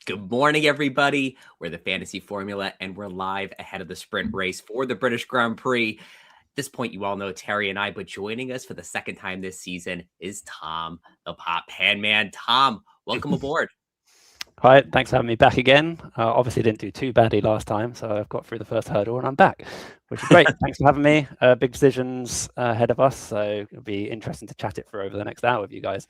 Good morning, everybody. We're the Fantasy Formula, and we're live ahead of the sprint race for the British Grand Prix. At this point, you all know Terry and I, but joining us for the second time this season is Tom, the Pop Pan Man. Tom, welcome aboard. Hi, thanks for having me back again. Obviously didn't do too badly last time, so I've got through the first hurdle and I'm back, which is great. Thanks for having me. Big decisions ahead of us, so it'll be interesting to chat it through over the next hour with you guys.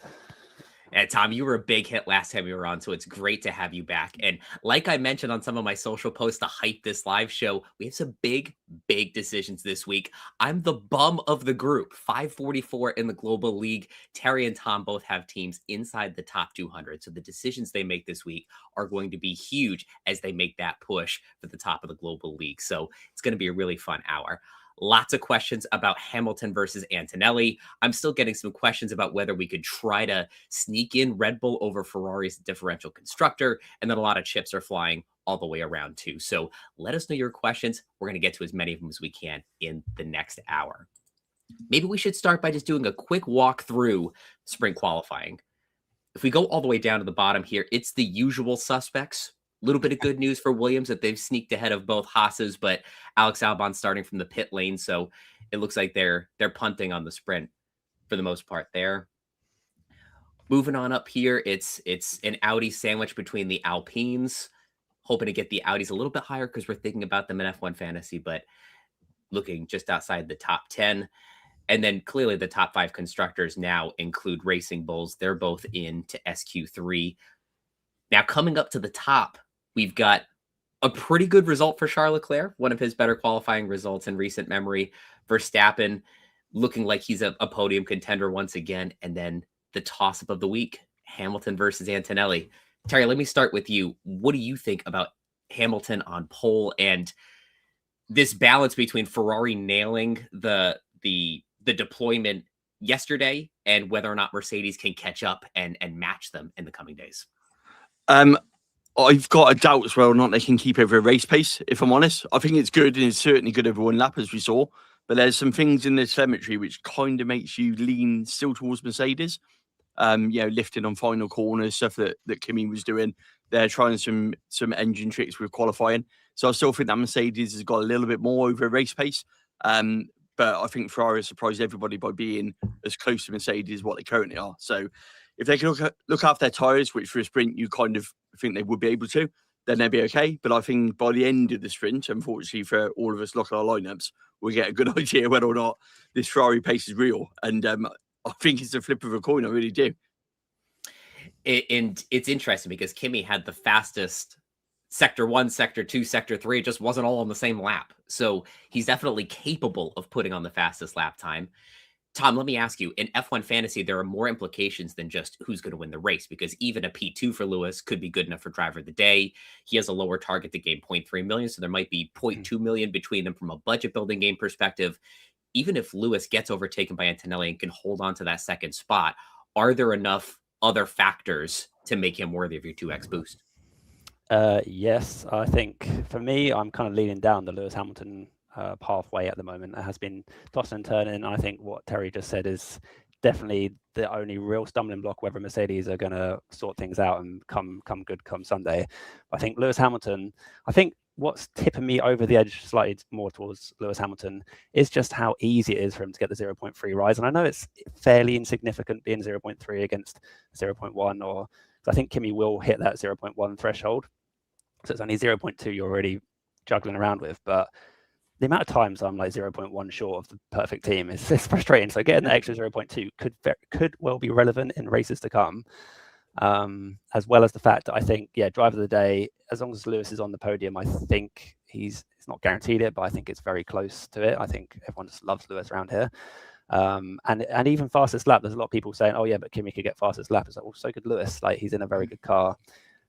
And Tom, you were a big hit last time you were on, so it's great to have you back. And like I mentioned on some of my social posts to hype this live show, we have some big decisions this week. I'm the bum of the group, 544 in the Global League. Terry and Tom both have teams inside the top 200. So the decisions they make this week are going to be huge as they make that push for the top of the Global League. So it's going to be a really fun hour. Lots of questions about Hamilton versus Antonelli. I'm still getting some questions about whether we could try to sneak in Red Bull over Ferrari's differential constructor. And then a lot of chips are flying all the way around too. So let us know your questions. We're going to get to as many of them as we can in the next hour. Maybe we should start by just doing a quick walk through sprint qualifying. If we go all the way down to the bottom here, it's the usual suspects. Little bit of good news for Williams that they've sneaked ahead of both Haas's, but Alex Albon starting from the pit lane, so it looks like they're punting on the sprint for the most part there. Moving on up here, it's an Audi sandwich between the Alpines, hoping to get the Audis a little bit higher because we're thinking about them in F1 Fantasy, but looking just outside the top 10. And then clearly the top 5 constructors now include Racing Bulls. They're both in to SQ3. Now coming up to the top, we've got a pretty good result for Charles Leclerc, one of his better qualifying results in recent memory. Verstappen looking like he's a podium contender once again. And then the toss-up of the week, Hamilton versus Antonelli. Terry, let me start with you. What do you think about Hamilton on pole and this balance between Ferrari nailing the deployment yesterday and whether or not Mercedes can catch up and match them in the coming days? I've got a doubt as well or not they can keep over a race pace, if I'm honest. I think it's good and it's certainly good over one lap, as we saw. But there's some things in the telemetry which kind of makes you lean still towards Mercedes. Lifting on final corners, stuff that Kimi was doing. They're trying some engine tricks with qualifying. So I still think that Mercedes has got a little bit more over a race pace. But I think Ferrari has surprised everybody by being as close to Mercedes as what they currently are. So if they can look after their tyres, which for a sprint you kind of think they would be able to, then they'll be okay. But I think by the end of the sprint, unfortunately for all of us looking at our lineups, we get a good idea whether or not this Ferrari pace is real. And I think it's a flip of a coin. I really do. And it's interesting because Kimi had the fastest Sector 1, Sector 2, Sector 3. It just wasn't all on the same lap. So he's definitely capable of putting on the fastest lap time. Tom, let me ask you, in F1 Fantasy, there are more implications than just who's going to win the race, because even a P2 for Lewis could be good enough for driver of the day. He has a lower target to gain 0.3 million, so there might be 0.2 million between them from a budget building game perspective. Even if Lewis gets overtaken by Antonelli and can hold on to that second spot, are there enough other factors to make him worthy of your 2x boost? Yes, I think for me, I'm kind of leaning down the Lewis Hamilton pathway at the moment. It has been tossing and turning. I think what Terry just said is definitely the only real stumbling block, whether Mercedes are going to sort things out and come good come Sunday. I think Lewis Hamilton, I think what's tipping me over the edge slightly more towards Lewis Hamilton is just how easy it is for him to get the 0.3 rise. And I know it's fairly insignificant being 0.3 against 0.1, or I think Kimi will hit that 0.1 threshold. So it's only 0.2 you're already juggling around with. But the amount of times I'm like 0.1 short of the perfect team is frustrating. So getting that extra 0.2 could well be relevant in races to come, as well as the fact that I think, driver of the day, as long as Lewis is on the podium, I think it's not guaranteed it, but I think it's very close to it. I think everyone just loves Lewis around here. And even fastest lap, there's a lot of people saying, oh yeah, but Kimi could get fastest lap. It's like, well, so could Lewis. Like, he's in a very good car.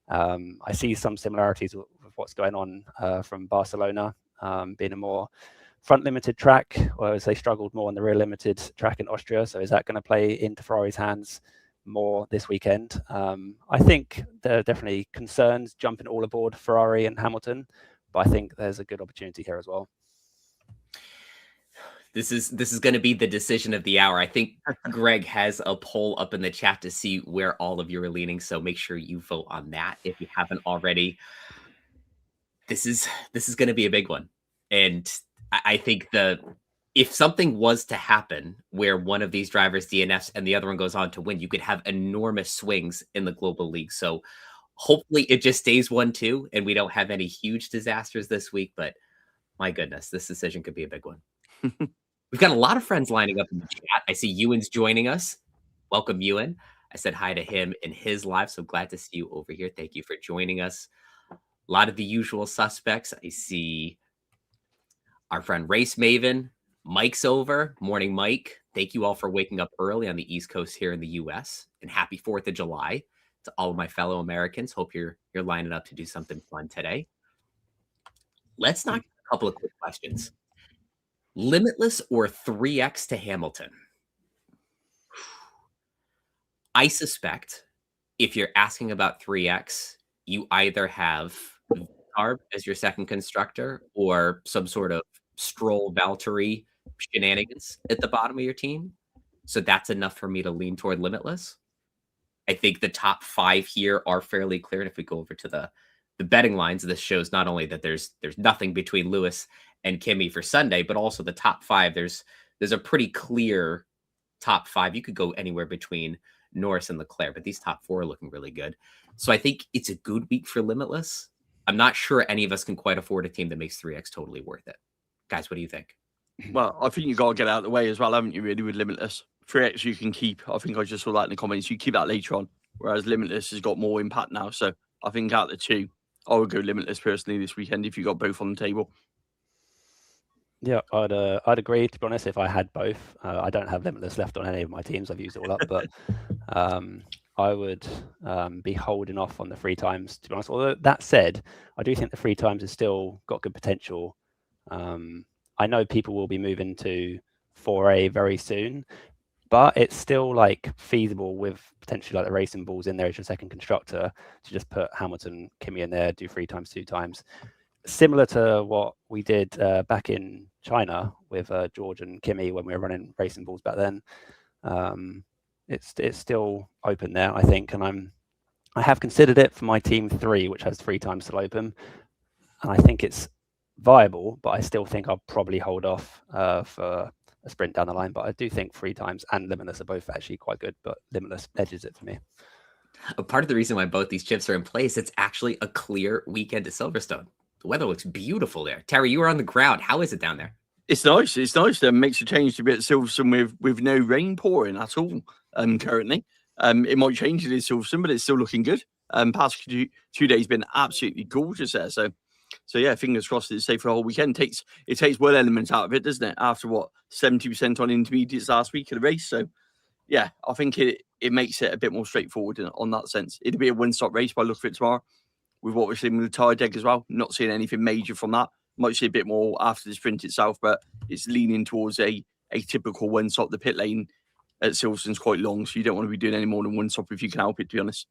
I see some similarities with what's going on from Barcelona, being a more front limited track, whereas they struggled more on the rear limited track in Austria. So is that going to play into Ferrari's hands more this weekend? I think there are definitely concerns jumping all aboard Ferrari and Hamilton, but I think there's a good opportunity here as well. This is going to be the decision of the hour. I think Greg has a poll up in the chat to see where all of you are leaning, so make sure you vote on that if you haven't already. This is going to be a big one, and I think if something was to happen where one of these drivers DNFs and the other one goes on to win, you could have enormous swings in the global league. So hopefully it just stays 1-2 and we don't have any huge disasters this week. But my goodness, this decision could be a big one. We've got a lot of friends lining up in the chat. I see Ewan's joining us. Welcome, Ewan. I said hi to him in his live, so glad to see you over here. Thank you for joining us. A lot of the usual suspects. I see our friend Race Maven. Mike's over. Morning, Mike. Thank you all for waking up early on the East Coast here in the U.S. And happy 4th of July to all of my fellow Americans. Hope you're lining up to do something fun today. Let's knock a couple of quick questions. Limitless or 3x to Hamilton? I suspect if you're asking about 3x, you either have Carb as your second constructor or some sort of Stroll Valtteri shenanigans at the bottom of your team. So that's enough for me to lean toward Limitless. I think the top 5 here are fairly clear. And if we go over to the betting lines, this shows not only that there's nothing between Lewis and Kimi for Sunday, but also the top 5. There's a pretty clear top 5. You could go anywhere between Norris and Leclerc, but these top 4 are looking really good. So I think it's a good week for Limitless. I'm not sure any of us can quite afford a team that makes 3x totally worth it. Guys, what do you think? Well, I think you got to get out of the way as well, haven't you, really, with Limitless? 3x you can keep. I think I just saw that in the comments. You keep that later on, whereas Limitless has got more impact now. So I think out of the two, I would go Limitless personally this weekend if you got both on the table. Yeah, I'd agree. To be honest, if I had both, I don't have Limitless left on any of my teams. I've used it all up, but I would be holding off on the 3 times. To be honest, although that said, I do think the 3 times has still got good potential. I know people will be moving to 4A very soon, but it's still like feasible with potentially like the racing balls in there as your second constructor to just put Hamilton, Kimi in there, do 3 times, 2 times. Similar to what we did back in China with George and Kimi when we were running racing balls back then. It's still open there, I think, and I have considered it for my team 3, which has 3 times still open, and I think it's viable, but I still think I'll probably hold off for a sprint down the line. But I do think 3 times and Limitless are both actually quite good, but Limitless edges it for me. A part of the reason why both these chips are in place, it's actually a clear weekend at Silverstone. The weather looks beautiful there. Terry, you were on the ground. How is it down there? It's nice. It's nice. It makes a change to be at Silverstone with no rain pouring at all currently. It might change it in Silverstone, but it's still looking good. Past 2 days been absolutely gorgeous there. So yeah, fingers crossed it's safe for the whole weekend. It takes one element out of it, doesn't it? After 70% on intermediates last week of the race. So yeah, I think it makes it a bit more straightforward on that sense. It'll be a one-stop race by look for it tomorrow. With what we're seeing with the tyre deck as well. Not seeing anything major from that. Might see a bit more after the sprint itself, but it's leaning towards a typical one stop. The pit lane at Silverstone's quite long, so you don't want to be doing any more than one stop if you can help it, to be honest.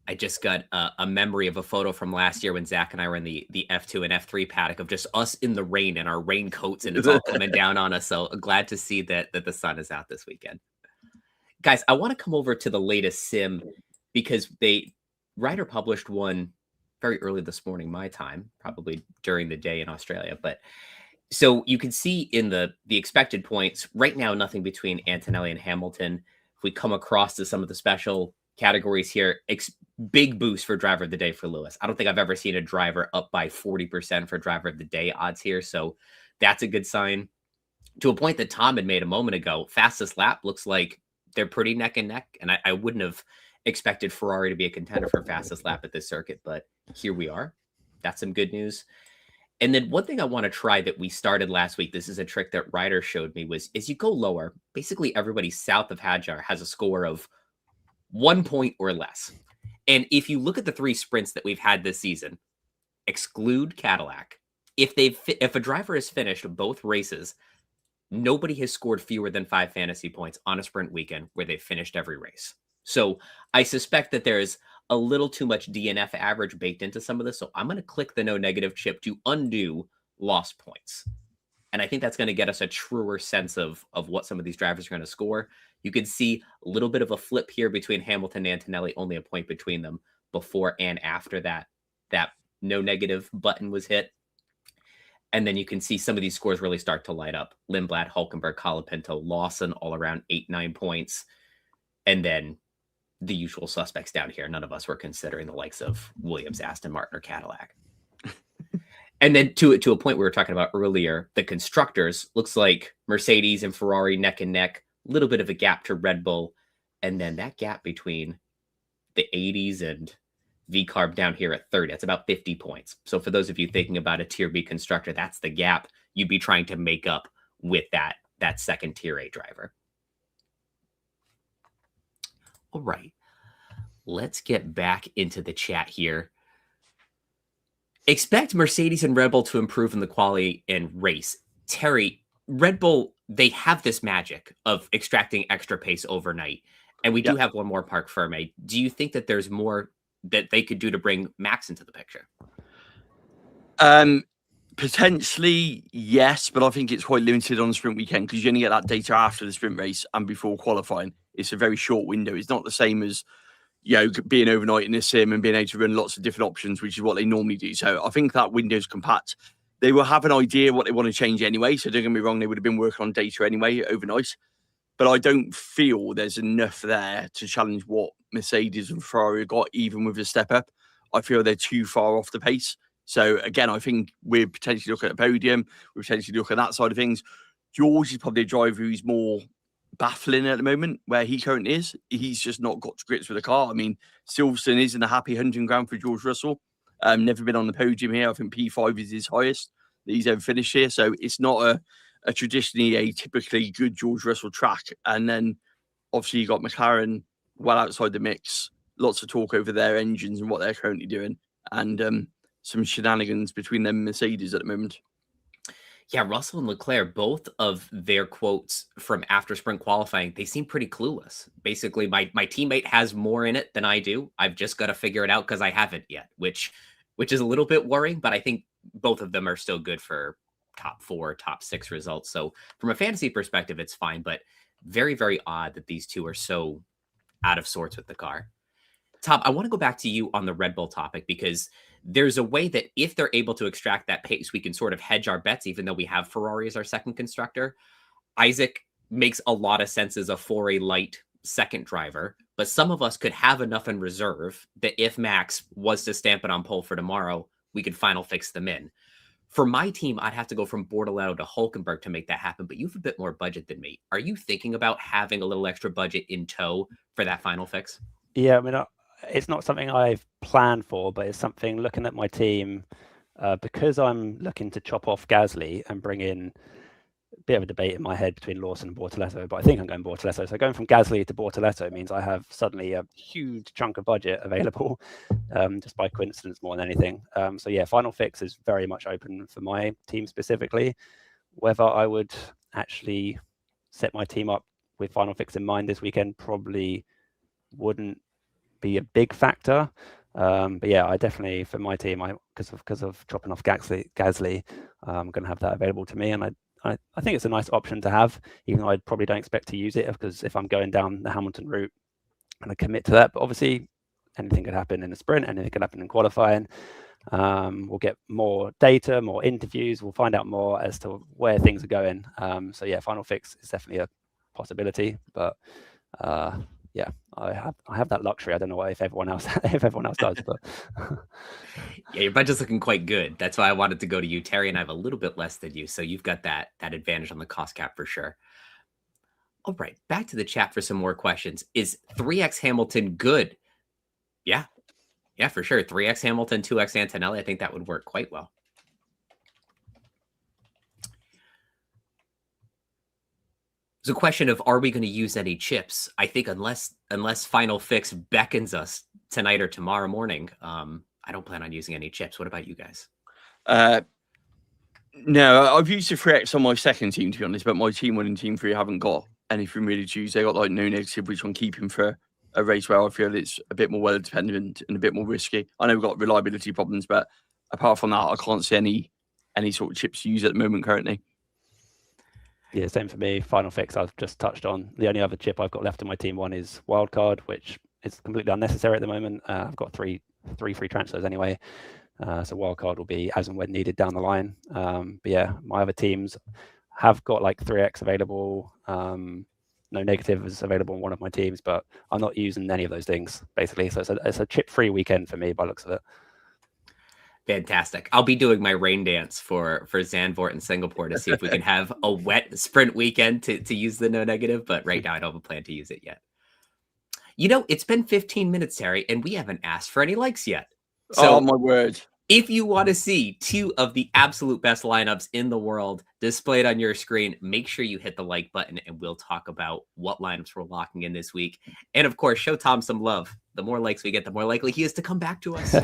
I just got a memory of a photo from last year when Zach and I were in the F2 and F3 paddock of just us in the rain in our raincoats, and it's all coming down on us. So glad to see that the sun is out this weekend. Guys, I want to come over to the latest sim because Ryder published one very early this morning, my time, probably during the day in Australia. But so you can see in the expected points right now, nothing between Antonelli and Hamilton. If we come across to some of the special categories here, big boost for driver of the day for Lewis. I don't think I've ever seen a driver up by 40% for driver of the day odds here. So that's a good sign. To a point that Tom had made a moment ago, fastest lap looks like they're pretty neck and neck. And I wouldn't have expected Ferrari to be a contender for fastest lap at this circuit, but here we are. That's some good news. And then one thing I want to try that we started last week, this is a trick that Ryder showed me, was as you go lower, basically everybody south of Hadjar has a score of 1 point or less. And if you look at the 3 sprints that we've had this season, exclude Cadillac, if a driver has finished both races, nobody has scored fewer than 5 fantasy points on a sprint weekend where they've finished every race. So I suspect that there's a little too much DNF average baked into some of this. So I'm going to click the no negative chip to undo lost points. And I think that's going to get us a truer sense of what some of these drivers are going to score. You could see a little bit of a flip here between Hamilton and Antonelli, only a point between them before and after that no negative button was hit. And then you can see some of these scores really start to light up. Lindblad, Hulkenberg, Colapinto, Lawson, all around 8-9 points. And then the usual suspects down here. None of us were considering the likes of Williams, Aston Martin, or Cadillac. And then to a point we were talking about earlier, the constructors, looks like Mercedes and Ferrari neck and neck, a little bit of a gap to Red Bull. And then that gap between the 80s and V-Carb down here at 30, that's about 50 points. So for those of you thinking about a Tier B constructor, that's the gap you'd be trying to make up with that second Tier A driver. All right, let's get back into the chat here. Expect Mercedes and Red Bull to improve in the quali and race. Terry, Red Bull, they have this magic of extracting extra pace overnight. And we do have one more Parc Ferme. Do you think that there's more that they could do to bring Max into the picture? Potentially, yes, but I think it's quite limited on the sprint weekend because you only get that data after the sprint race and before qualifying. It's a very short window. It's not the same as, you know, being overnight in a sim and being able to run lots of different options, which is what they normally do. So I think that window's compact. They will have an idea what they want to change anyway. So don't get me wrong, they would have been working on data anyway overnight. But I don't feel there's enough there to challenge what Mercedes and Ferrari got, even with a step up. I feel they're too far off the pace. So again, I think we're potentially looking at a podium. We're potentially looking at that side of things. George is probably a driver who's more baffling at the moment where he currently is. He's just not got to grips with the car. I mean, Silverstone isn't a happy hunting ground for George Russell. Never been on the podium here. I think P5 is his highest that he's ever finished here. So it's not a traditionally a typically good George Russell track. And then obviously you got McLaren well outside the mix. Lots of talk over their engines and what they're currently doing. And some shenanigans between them and Mercedes at the moment. Yeah, Russell and Leclerc, both of their quotes from after sprint qualifying, they seem pretty clueless. Basically, my teammate has more in it than I do. I've just got to figure it out because I haven't yet, which is a little bit worrying, but I think both of them are still good for top 4, top 6 results. So from a fantasy perspective, it's fine, but very, very odd that these two are so out of sorts with the car. Tom, I want to go back to you on the Red Bull topic because there's a way that if they're able to extract that pace, we can sort of hedge our bets, even though we have Ferrari as our second constructor. Isaac makes a lot of sense as a 4A light second driver, but some of us could have enough in reserve that if Max was to stamp it on pole for tomorrow, we could final fix them in. For my team, I'd have to go from Bortoletto to Hulkenberg to make that happen, but you have a bit more budget than me. Are you thinking about having a little extra budget in tow for that final fix? Yeah, I mean, it's not something I've planned for, but it's something looking at my team, because I'm looking to chop off Gasly and bring in a bit of a debate in my head between Lawson and Bortoletto, but I think I'm going Bortoletto. So going from Gasly to Bortoletto means I have suddenly a huge chunk of budget available, just by coincidence more than anything. So yeah, final fix is very much open for my team specifically. Whether I would actually set my team up with final fix in mind this weekend probably wouldn't be a big factor, but yeah, I definitely for my team, because of dropping off Gasly, I'm going to have that available to me, and I think it's a nice option to have, even though I probably don't expect to use it because if I'm going down the Hamilton route, and I commit to that. But obviously, anything could happen in a sprint, anything could happen in qualifying. We'll get more data, more interviews. We'll find out more as to where things are going. So yeah, final fix is definitely a possibility, but. Yeah, I have that luxury. I don't know if everyone else does, but yeah, your budget's looking quite good. That's why I wanted to go to you, Terry, and I have a little bit less than you, so you've got that advantage on the cost cap for sure. All right, back to the chat for some more questions. Is 3x Hamilton good? Yeah, for sure. 3x Hamilton, 2x Antonelli. I think that would work quite well. It's a question of, are we going to use any chips? I think unless final fix beckons us tonight or tomorrow morning, I don't plan on using any chips. What about you guys? No, I've used the 3X on my second team, to be honest, but my team 1 and team 3 haven't got anything really to use. They got like no negative, which I'm keeping for a race where I feel it's a bit more weather dependent and a bit more risky. I know we've got reliability problems, but apart from that, I can't see any sort of chips to use at the moment currently. Yeah, same for me. Final fix I've just touched on. The only other chip I've got left in my team one is wildcard, which is completely unnecessary at the moment. I've got three free transfers anyway. So wildcard will be as and when needed down the line. But yeah, my other teams have got like 3x available. No negative is available on one of my teams, but I'm not using any of those things basically. So it's a chip-free weekend for me by the looks of it. Fantastic. I'll be doing my rain dance for Zandvoort and Singapore to see if we can have a wet sprint weekend to use the no negative, but right now I don't have a plan to use it yet. You know, it's been 15 minutes, Terry, and we haven't asked for any likes yet. So, oh my word. If you want to see two of the absolute best lineups in the world displayed on your screen, make sure you hit the like button and we'll talk about what lineups we're locking in this week. And of course, show Tom some love. The more likes we get, the more likely he is to come back to us.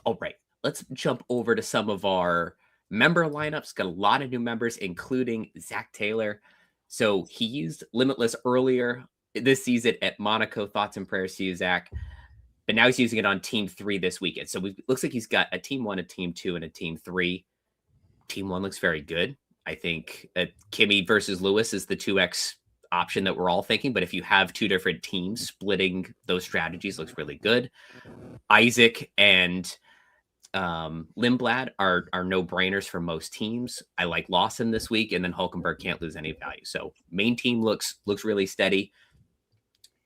All right, let's jump over to some of our member lineups. Got a lot of new members, including Zach Taylor. So he used Limitless earlier this season at Monaco. Thoughts and prayers to you, Zach. But now he's using it on Team 3 this weekend. So it looks like he's got a Team 1, a Team 2, and a Team 3. Team 1 looks very good. I think Kimi versus Lewis is the 2x option that we're all thinking. But if you have two different teams, splitting those strategies looks really good. Isaac and Lindblad are no-brainers for most teams. I like Lawson this week, and then Hulkenberg can't lose any value. So main team looks really steady.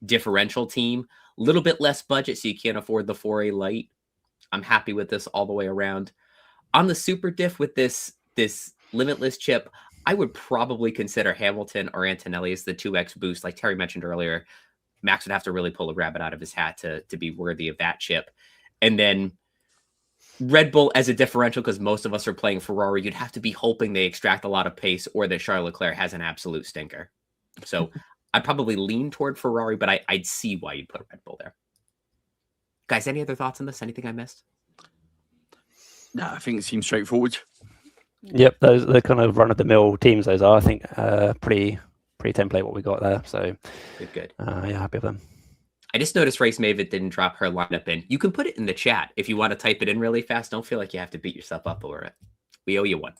Differential team, a little bit less budget, so you can't afford the 4A light. I'm happy with this all the way around. On the super diff with this limitless chip, I would probably consider Hamilton or Antonelli as the 2x boost. Like Terry mentioned earlier, Max would have to really pull a rabbit out of his hat to be worthy of that chip. And then Red Bull as a differential, because most of us are playing Ferrari, you'd have to be hoping they extract a lot of pace or that Charles Leclerc has an absolute stinker. So I'd probably lean toward Ferrari, but I'd see why you'd put Red Bull there. Guys, any other thoughts on this? Anything I missed? No, I think it seems straightforward. Yep, those are the kind of run-of-the-mill teams those are. I think pretty template what we got there. So good. Yeah, happy with them. I just noticed Race Maven didn't drop her lineup in. You can put it in the chat if you want to type it in really fast. Don't feel like you have to beat yourself up over it. We owe you one.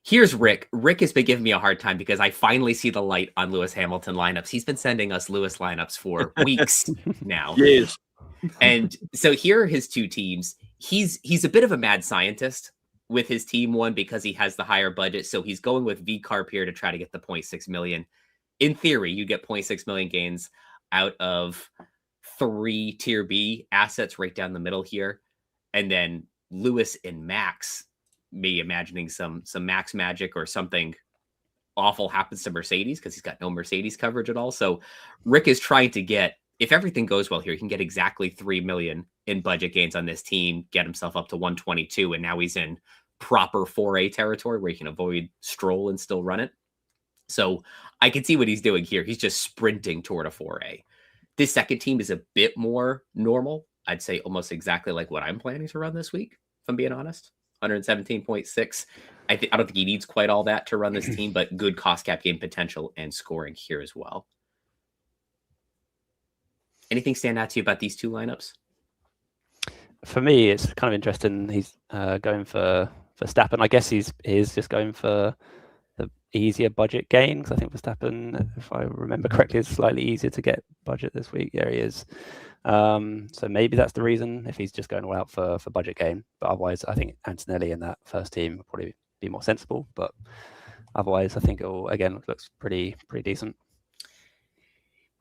Here's Rick. Rick has been giving me a hard time because I finally see the light on Lewis Hamilton lineups. He's been sending us Lewis lineups for weeks now. Yes. And so here are his two teams. He's a bit of a mad scientist with his team one because he has the higher budget. So he's going with V-Carp here to try to get the 0.6 million. In theory, you get 0.6 million gains out of 3 tier B assets right down the middle here. And then Lewis and Max, me imagining some Max magic or something awful happens to Mercedes because he's got no Mercedes coverage at all. So Rick is trying to get, if everything goes well here, he can get exactly 3 million in budget gains on this team, get himself up to 122. And now he's in proper 4A territory where he can avoid Stroll and still run it. So I can see what he's doing here. He's just sprinting toward a 4A. This second team is a bit more normal. I'd say almost exactly like what I'm planning to run this week, if I'm being honest. 117.6. I don't think he needs quite all that to run this team, but good cost cap game potential and scoring here as well. Anything stand out to you about these two lineups? For me, it's kind of interesting. He's going for Verstappen. I guess he's just going for the easier budget gain, because I think Verstappen, if I remember correctly, is slightly easier to get budget this week. Yeah, he is. So maybe that's the reason, if he's just going all out for budget gain. But otherwise, I think Antonelli in that first team would probably be more sensible. But otherwise, I think it all, again, looks pretty decent.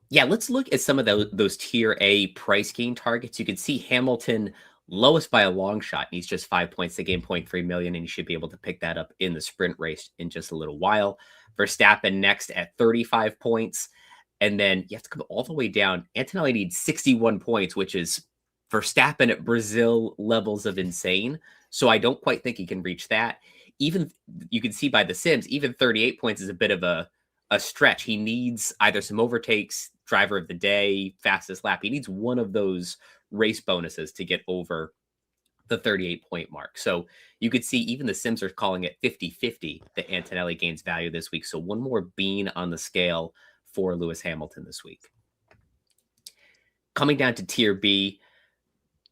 Yeah, let's look at some of those tier A price gain targets. You can see Hamilton lowest by a long shot. And he's just 5 points to gain 0.3 million, and you should be able to pick that up in the sprint race in just a little while. Verstappen next at 35 points. And then you have to come all the way down. Antonelli needs 61 points, which is Verstappen at Brazil levels of insane. So I don't quite think he can reach that. Even you can see by the Sims, even 38 points is a bit of a stretch. He needs either some overtakes, driver of the day, fastest lap. He needs one of those race bonuses to get over the 38-point mark. So you could see even the Sims are calling it 50-50 that Antonelli gains value this week. So one more bean on the scale for Lewis Hamilton this week. Coming down to tier B,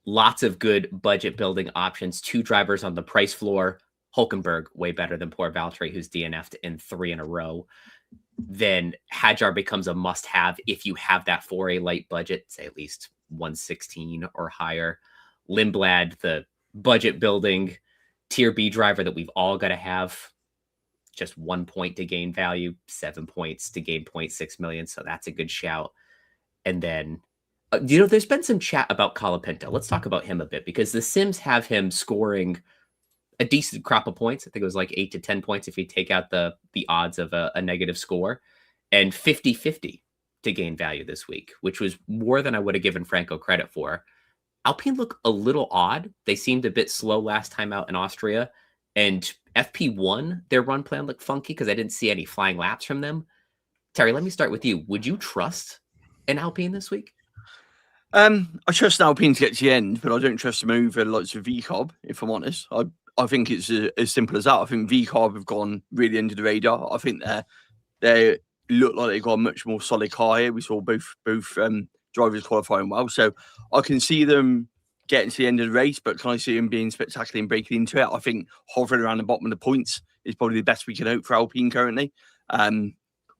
lots of good budget building options. 2 drivers on the price floor. Hulkenberg way better than poor Valtteri, who's DNF'd in 3 in a row, then Hadjar becomes a must-have if you have that for a light budget, say at least 116 or higher. Lindblad, the budget building tier B driver that we've all got to have, just 1 point to gain value, 7 points to gain 0.6 million. So that's a good shout. And then, there's been some chat about Colapinto. Let's talk about him a bit, because the Sims have him scoring a decent crop of points. I think it was like 8 to 10 points if you take out the odds of a negative score, and 50-50 to gain value this week, which was more than I would have given Franco credit for. Alpine look a little odd. They seemed a bit slow last time out in Austria, and FP1, their run plan looked funky because I didn't see any flying laps from them. Terry, let me start with you. Would you trust an Alpine this week? I trust Alpine to get to the end, but I don't trust them over lots of VCOB, if I'm honest. I think it's as simple as that. I think VCOB have gone really under the radar. I think they look like they've got a much more solid car here. We saw both drivers qualifying well. So I can see them getting to the end of the race, but can I see them being spectacular and breaking into it? I think hovering around the bottom of the points is probably the best we can hope for Alpine currently,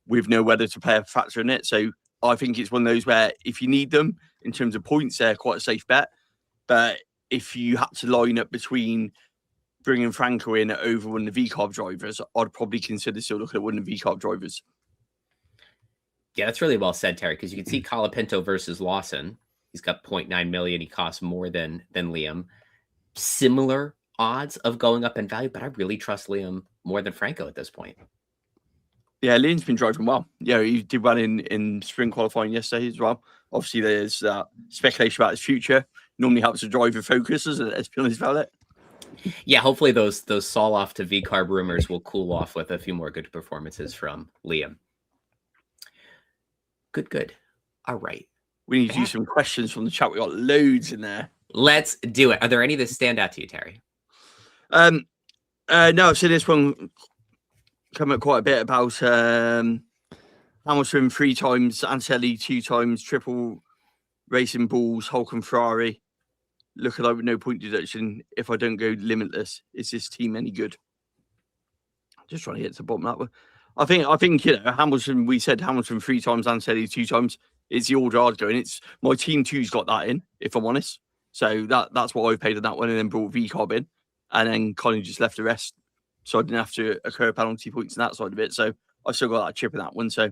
with no weather to play a factor in it. So I think it's one of those where if you need them in terms of points, they're quite a safe bet. But if you had to line up between bringing Franco in over one of the VCOB drivers, I'd probably consider still looking at one of the VCOB drivers. Yeah, that's really well said, Terry, because you can see Colapinto versus Lawson. He's got 0.9 million. He costs more than Liam. Similar odds of going up in value, but I really trust Liam more than Franco at this point. Yeah, Liam's been driving well. Yeah, he did well in spring qualifying yesterday as well. Obviously, there's speculation about his future. Normally helps the driver focus, let's be honest about it. Yeah, hopefully those Sol off to V-carb rumors will cool off with a few more good performances from Liam. Good. All right. We need to do some questions from the chat. We got loads in there. Let's do it. Are there any that stand out to you, Terry? No, I've seen this one come up quite a bit about Hamilton 3 times, Anselli 2 times, triple Racing Bulls, Hulk and Ferrari. Looking like with no point deduction. If I don't go limitless, is this team any good? Just trying to get to the bottom of that one. I think Hamilton. We said Hamilton 3 times, Anselli 2 times. It's the order I'd go in. It's my team 2's got that in, if I'm honest. So that's what I paid on that one, and then brought VCOB in, and then kind of just left the rest, so I didn't have to occur penalty points on that side of it. So I still got that chip in that one. So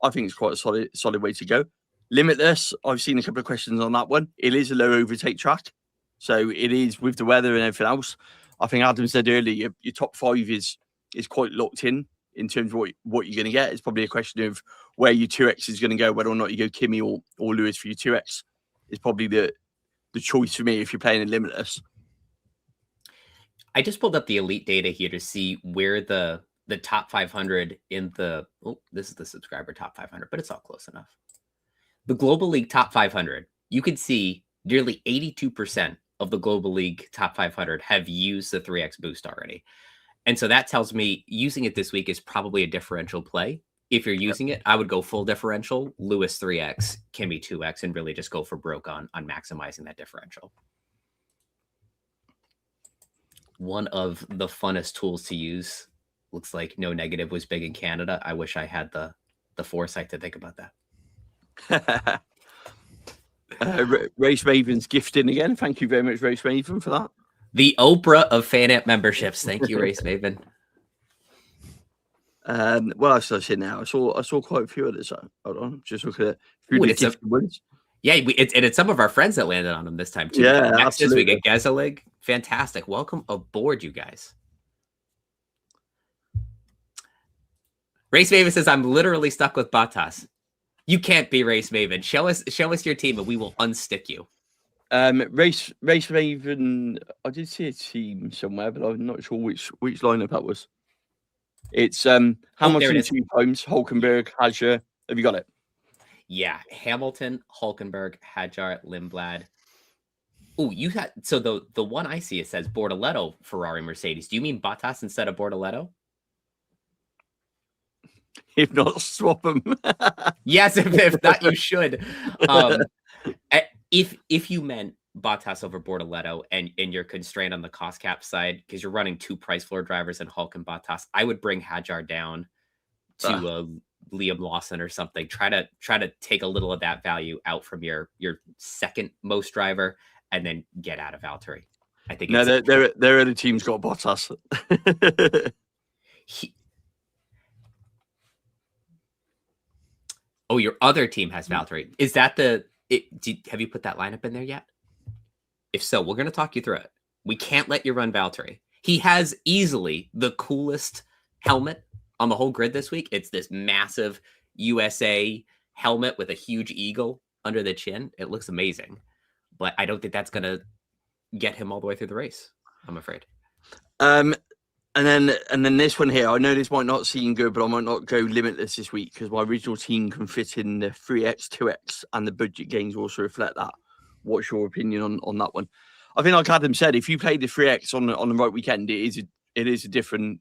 I think it's quite a solid way to go. Limitless, I've seen a couple of questions on that one. It is a low overtake track, so it is with the weather and everything else. I think Adam said earlier, your top 5 is quite locked in terms of what you're going to get. It's probably a question of where your 2X is going to go, whether or not you go Kimi or Lewis for your 2X. Is probably the choice for me if you're playing in Limitless. I just pulled up the elite data here to see where the top 500 in the... Oh, this is the subscriber top 500, but it's all close enough. The Global League top 500, you can see nearly 82% of the Global League top 500 have used the 3X boost already. And so that tells me using it this week is probably a differential play. If you're using it, I would go full differential, Lewis 3X, Kimi 2X, and really just go for broke on maximizing that differential. One of the funnest tools to use. Looks like no negative was big in Canada. I wish I had the foresight to think about that. Race Maven's gifting again. Thank you very much, Race Maven, for that. The Oprah of fan app memberships. Thank you, Race Maven. What else did I say now? I saw quite a few of this. Hold on, just looking at the gifted ones. Yeah, it's some of our friends that landed on them this time too. Yeah, next absolutely. This week at Gezelig. Fantastic. Welcome aboard, you guys. Race Maven says, I'm literally stuck with Bottas. You can't be, Race Maven. Show us your team and we will unstick you. Race Maven, I did see a team somewhere, but I'm not sure which lineup that was. It's Hamilton 2 times, Hulkenberg, Hadjar. Have you got it? Yeah, Hamilton, Hulkenberg, Hadjar, Lindblad. Oh, you had so the one I see, it says Bortoleto, Ferrari, Mercedes. Do you mean Bottas instead of Bortoleto? If not, swap them. Yes, if that you should. If you meant Bottas over Bortoleto and you're constrained on the cost cap side because you're running 2 price floor drivers in Hulk and Bottas, I would bring Hadjar down to Liam Lawson or something. Try to take a little of that value out from your second most driver and then get out of Valtteri. I think no, their other team's got Bottas. Your other team has Valtteri. Is that have you put that lineup in there yet? If so, we're going to talk you through it. We can't let you run Valtteri. He has easily the coolest helmet on the whole grid this week. It's this massive USA helmet with a huge eagle under the chin. It looks amazing, but I don't think that's going to get him all the way through the race, I'm afraid. And then this one here, I know this might not seem good, but I might not go limitless this week because my original team can fit in the 3x, 2x, and the budget gains also reflect that. What's your opinion on that one? I think, like Adam said, if you play the 3x on the right weekend, it is a different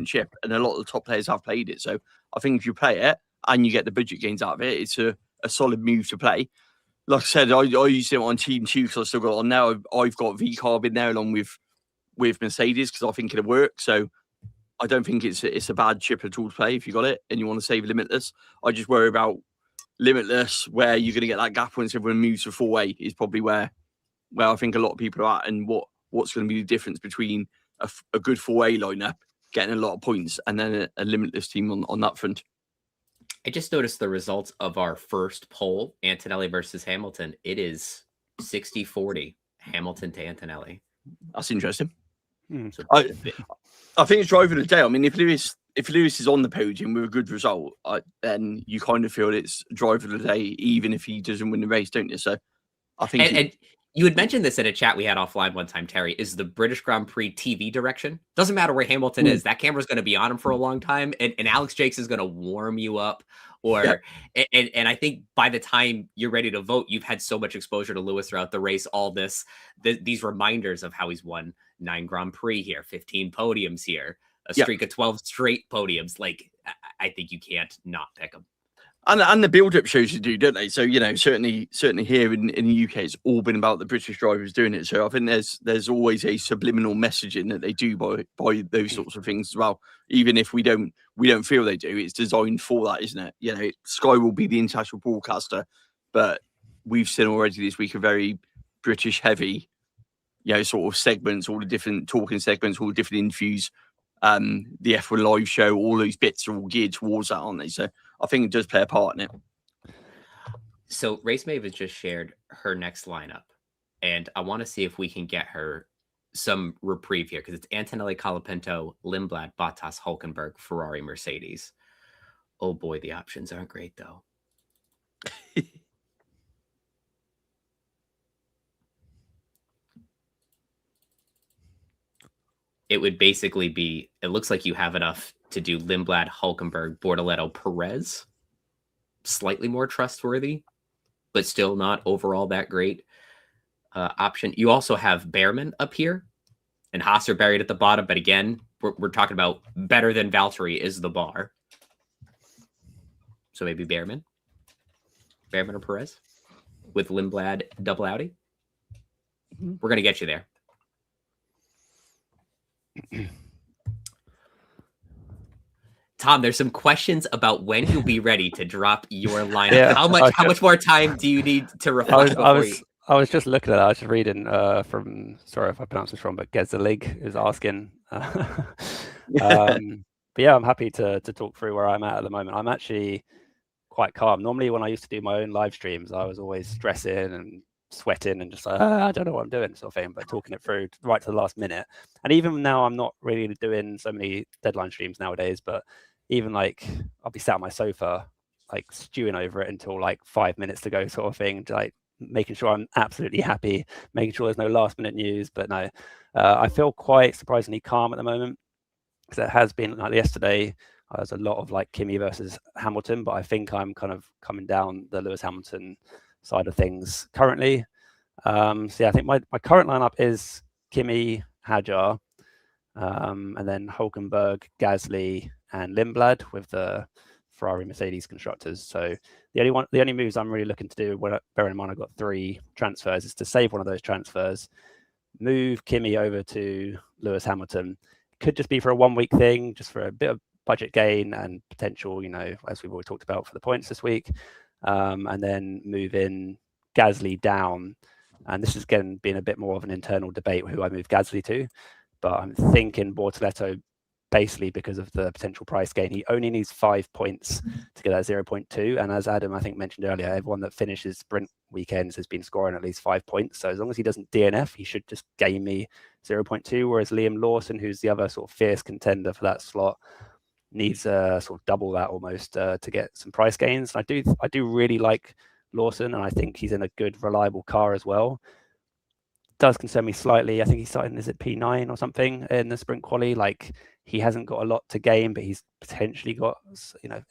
chip, and a lot of the top players have played it. So I think if you play it and you get the budget gains out of it, it's a solid move to play. Like I said, I used it on Team 2 because I still got it on now. I've got V-Carb in there along with Mercedes because I think it'll work. So I don't think it's a bad chip at all to play if you got it and you want to save Limitless. I just worry about Limitless where you're going to get that gap once everyone moves to 4A is probably where I think a lot of people are at, and what's going to be the difference between a good 4A lineup getting a lot of points and then a Limitless team on that front. I just noticed the results of our first poll, Antonelli versus Hamilton. It is 60-40 Hamilton to Antonelli. That's interesting. So I think it's driver of the day. I mean, if Lewis is on the podium with a good result, then you kind of feel it's driver of the day, even if he doesn't win the race, don't you? So I think. And you had mentioned this in a chat we had offline one time, Terry, is the British Grand Prix TV direction. Doesn't matter where Hamilton is. That camera's going to be on him for a long time. And Alex Jakes is going to warm you up. And I think by the time you're ready to vote, you've had so much exposure to Lewis throughout the race, all these reminders of how he's won 9 Grand Prix here, 15 podiums here, a streak of 12 straight podiums. Like, I think you can't not pick him. And the build-up shows you do, don't they? So, certainly here in the UK, it's all been about the British drivers doing it. So I think there's always a subliminal messaging that they do by those sorts of things as well. Even if we don't feel they do, it's designed for that, isn't it? Sky will be the international broadcaster, but we've seen already this week a very British heavy, sort of segments, all the different talking segments, all the different interviews, the F1 live show, all those bits are all geared towards that, aren't they? So I think it does play a part in it. So RaceMave has just shared her next lineup, and I want to see if we can get her some reprieve here because it's Antonelli, Colapinto, Lindblad, Bottas, Hulkenberg, Ferrari, Mercedes. Oh boy, the options aren't great though. It would basically be, it looks like you have enough to do Lindblad, Hulkenberg, Bortoleto, Perez. Slightly more trustworthy, but still not overall that great option. You also have Behrman up here and Hasser buried at the bottom. But again, we're talking about better than Valtteri is the bar. So maybe Behrman or Perez with Lindblad double Audi. We're going to get you there. Tom, there's some questions about when you'll be ready to drop your lineup. Yeah, how much more time do you need to reflect? I was just looking at that. I was just reading from, sorry if I pronounced this wrong, but Gezelig is asking. But yeah, I'm happy to talk through where I'm at the moment. I'm actually quite calm. Normally when I used to do my own live streams, I was always stressing and sweating and just like, I don't know what I'm doing sort of thing, but talking it through right to the last minute. And even now I'm not really doing so many deadline streams nowadays, but even like I'll be sat on my sofa like stewing over it until like 5 minutes to go sort of thing, like making sure I'm absolutely happy, making sure there's no last minute news. But no, I feel quite surprisingly calm at the moment because it has been like yesterday there's a lot of like Kimi versus Hamilton, but I think I'm kind of coming down the Lewis Hamilton side of things currently. So yeah, I think my current lineup is Kimi, Hadjar, and then Hulkenberg, Gasly, and Lindblad with the Ferrari, Mercedes constructors. So the only moves I'm really looking to do, bearing in mind I've got 3 transfers, is to save one of those transfers, move Kimi over to Lewis Hamilton. Could just be for a 1-week thing, just for a bit of budget gain and potential, as we've already talked about, for the points this week, and then move in Gasly down. And this is again being a bit more of an internal debate who I move Gasly to, but I'm thinking Bortoleto, basically because of the potential price gain. He only needs 5 points to get that 0.2, and as Adam I think mentioned earlier, everyone that finishes sprint weekends has been scoring at least 5 points. So as long as he doesn't DNF, he should just gain me 0.2. Whereas Liam Lawson, who's the other sort of fierce contender for that slot, needs sort of double that almost to get some price gains. And I do really like Lawson, and I think he's in a good, reliable car as well. Does concern me slightly. I think he's starting, is it P9 or something in the sprint quali? Like, he hasn't got a lot to gain, but he's potentially got,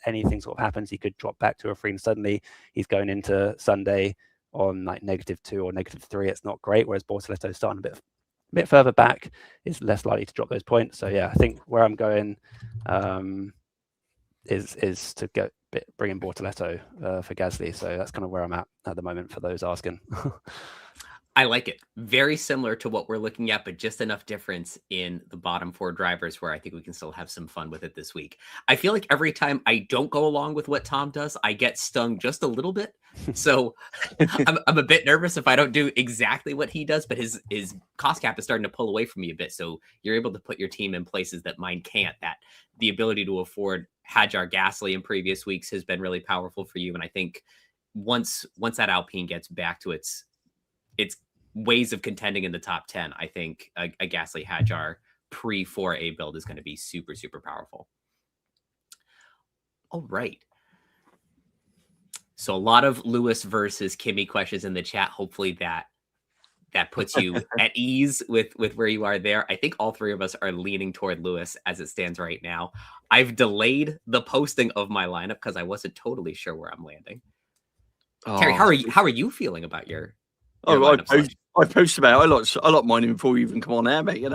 anything sort of happens, he could drop back to a 3, and suddenly he's going into Sunday on like -2 or -3. It's not great. Whereas Bortoleto starting a bit further back is less likely to drop those points. So yeah, I think where I'm going is to bring in Bortoleto for Gasly. So that's kind of where I'm at the moment for those asking. I like it. Very similar to what we're looking at, but just enough difference in the bottom 4 drivers where I think we can still have some fun with it this week. I feel like every time I don't go along with what Tom does, I get stung just a little bit. So I'm a bit nervous if I don't do exactly what he does, but his cost cap is starting to pull away from me a bit. So you're able to put your team in places that mine can't. That the ability to afford Hadjar Gasly in previous weeks has been really powerful for you. And I think once that Alpine gets back to its ways of contending in the top 10, I think a Gasly Hadjar pre-4A build is going to be super, super powerful. All right. So a lot of Lewis versus Kimi questions in the chat. Hopefully that puts you at ease with where you are there. I think all 3 of us are leaning toward Lewis as it stands right now. I've delayed the posting of my lineup because I wasn't totally sure where I'm landing. Terry, how are you feeling about your I post about it. I like mine before you even come on air, mate.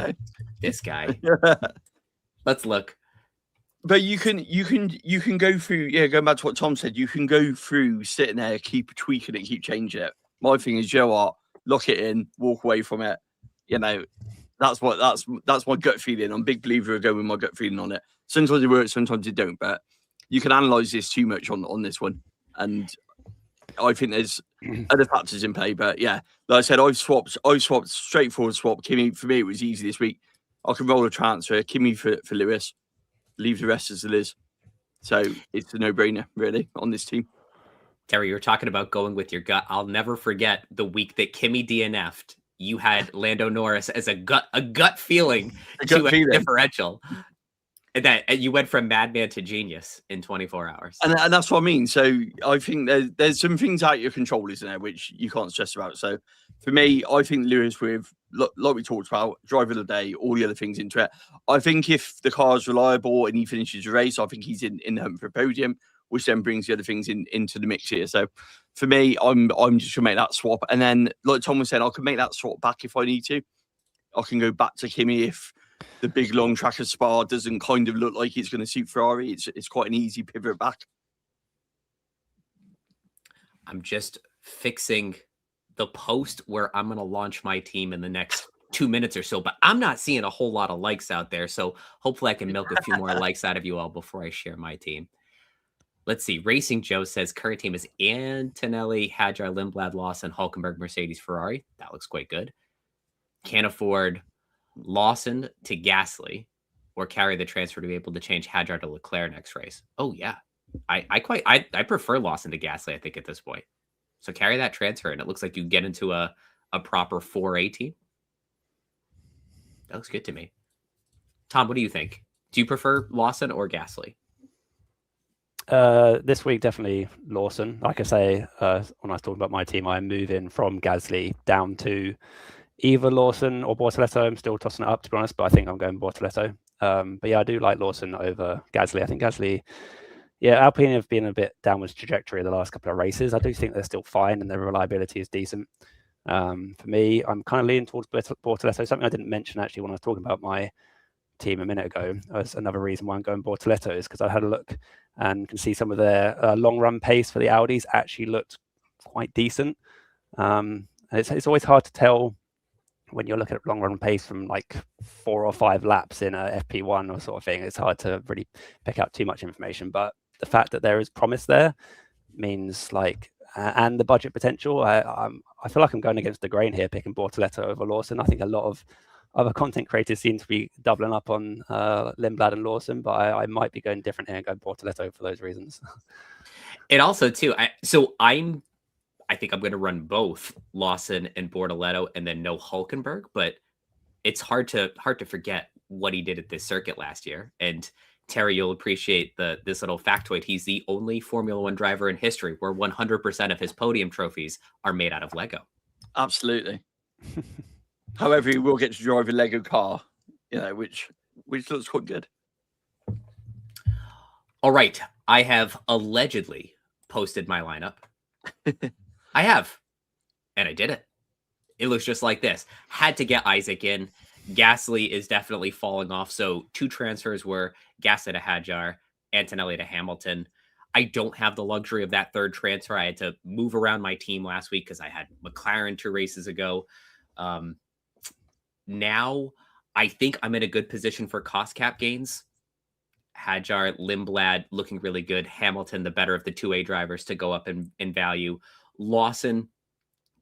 This guy. Let's look. But you can go through. Yeah, going back to what Tom said, you can go through sitting there, keep tweaking it, keep changing it. My thing is, lock it in, walk away from it. That's my gut feeling. I'm a big believer of going with my gut feeling on it. Sometimes it works, sometimes it don't. But you can analyze this too much on this one, and I think there's other factors in play. But yeah, like I said, I've swapped straightforward swap. Kimi, for me, it was easy this week. I can roll a transfer, Kimi for Lewis, leave the rest as it is. So it's a no-brainer, really, on this team. Terry, you were talking about going with your gut. I'll never forget the week that Kimi DNF'd. You had Lando Norris as a gut feeling to a differential. And you went from madman to genius in 24 hours. And that's what I mean. So I think there's some things out of your control, isn't there, which you can't stress about. So for me, I think Lewis, with, like we talked about, driver of the day, all the other things into it. I think if the car's reliable and he finishes the race, I think he's in the hunt for a podium, which then brings the other things into the mix here. So for me, I'm just going to make that swap. And then, like Tom was saying, I can make that swap back if I need to. I can go back to Kimi if the big long track of Spa doesn't kind of look like it's going to suit Ferrari. It's quite an easy pivot back. I'm just fixing the post where I'm going to launch my team in the next 2 minutes or so, but I'm not seeing a whole lot of likes out there. So hopefully I can milk a few more likes out of you all before I share my team. Let's see. Racing Joe says current team is Antonelli, Hadjar, Lindblad, Lawson, Hulkenberg, Mercedes, Ferrari. That looks quite good. Can't afford Lawson to Gasly or carry the transfer to be able to change Hadjar to Leclerc next race. Oh yeah. I prefer Lawson to Gasly, I think, at this point. So carry that transfer and it looks like you get into a proper 4A team. That looks good to me. Tom, what do you think? Do you prefer Lawson or Gasly? This week, definitely Lawson. Like I say, when I was talking about my team, I'm moving from Gasly down to either Lawson or Bortoleto. I'm still tossing it up, to be honest, but I think I'm going Bortoleto. But yeah, I do like Lawson over Gasly. I think Gasly, Alpine have been a bit downwards trajectory the last couple of races. I do think they're still fine and their reliability is decent. For me, I'm kind of leaning towards Bortoleto. Something I didn't mention actually when I was talking about my team a minute ago. That's another reason why I'm going Bortoleto, is because I had a look and can see some of their long run pace for the Audis actually looked quite decent. And it's always hard to tell when you're looking at long run pace from like 4 or 5 laps in a FP1 or sort of thing. It's hard to really pick out too much information, but the fact that there is promise there means like, and the budget potential, I feel like I'm going against the grain here, picking Bortoleto over Lawson. I think a lot of other content creators seem to be doubling up on Lindblad and Lawson, but I might be going different here and going Bortoleto for those reasons. And also too, I think I'm going to run both Lawson and Bortoleto and then no Hulkenberg, but it's hard to forget what he did at this circuit last year. And Terry, you'll appreciate this little factoid. He's the only Formula One driver in history where 100% of his podium trophies are made out of Lego. Absolutely. However, he will get to drive a Lego car, which looks quite good. All right. I have allegedly posted my lineup. I have. And I did it. It looks just like this. Had to get Isaac in. Gasly is definitely falling off. So 2 transfers were Gasly to Hadjar, Antonelli to Hamilton. I don't have the luxury of that 3rd transfer. I had to move around my team last week because I had McLaren 2 races ago. Now I think I'm in a good position for cost cap gains. Hadjar, Lindblad looking really good. Hamilton, the better of the 2A drivers, to go up in value. Lawson,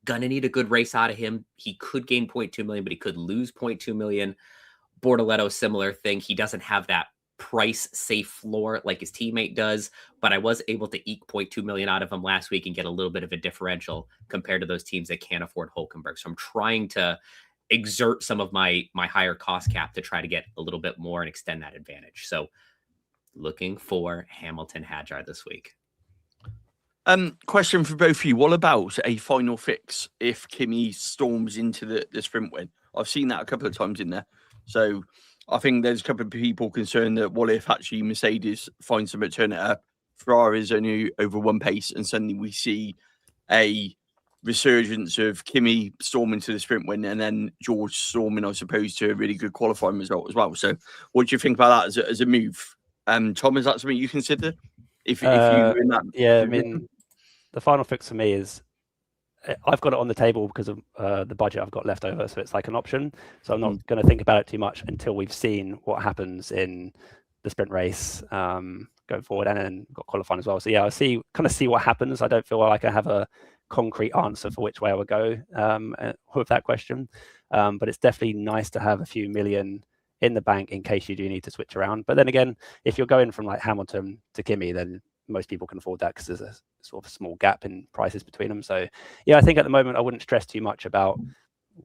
gonna need a good race out of him. He could gain 0.2 million, but he could lose 0.2 million. Bortoleto, similar thing. He doesn't have that price safe floor like his teammate does, but I was able to eke 0.2 million out of him last week and get a little bit of a differential compared to those teams that can't afford Hulkenberg. So I'm trying to exert some of my higher cost cap to try to get a little bit more and extend that advantage. So looking for Hamilton Hadjar this week. Question for both of you. What about a final fix if Kimi storms into the sprint win? I've seen that a couple of times in there. So I think there's a couple of people concerned that what if actually Mercedes finds some turn it up, Ferrari's only over 1 pace, and suddenly we see a resurgence of Kimi storming to the sprint win and then George storming, I suppose, to a really good qualifying result as well. So what do you think about that as a move? Tom, is that something you consider? If you were in that? Yeah, I mean, the final fix for me is I've got it on the table because of the budget I've got left over. So it's like an option. So I'm not going to think about it too much until we've seen what happens in the sprint race going forward, and then got qualifying as well. So yeah, I'll see what happens. I don't feel like I have a concrete answer for which way I would go with that question. But it's definitely nice to have a few million in the bank in case you do need to switch around. But then again, if you're going from like Hamilton to Kimi, then most people can afford that because there's a sort of small gap in prices between them. So yeah, I think at the moment I wouldn't stress too much about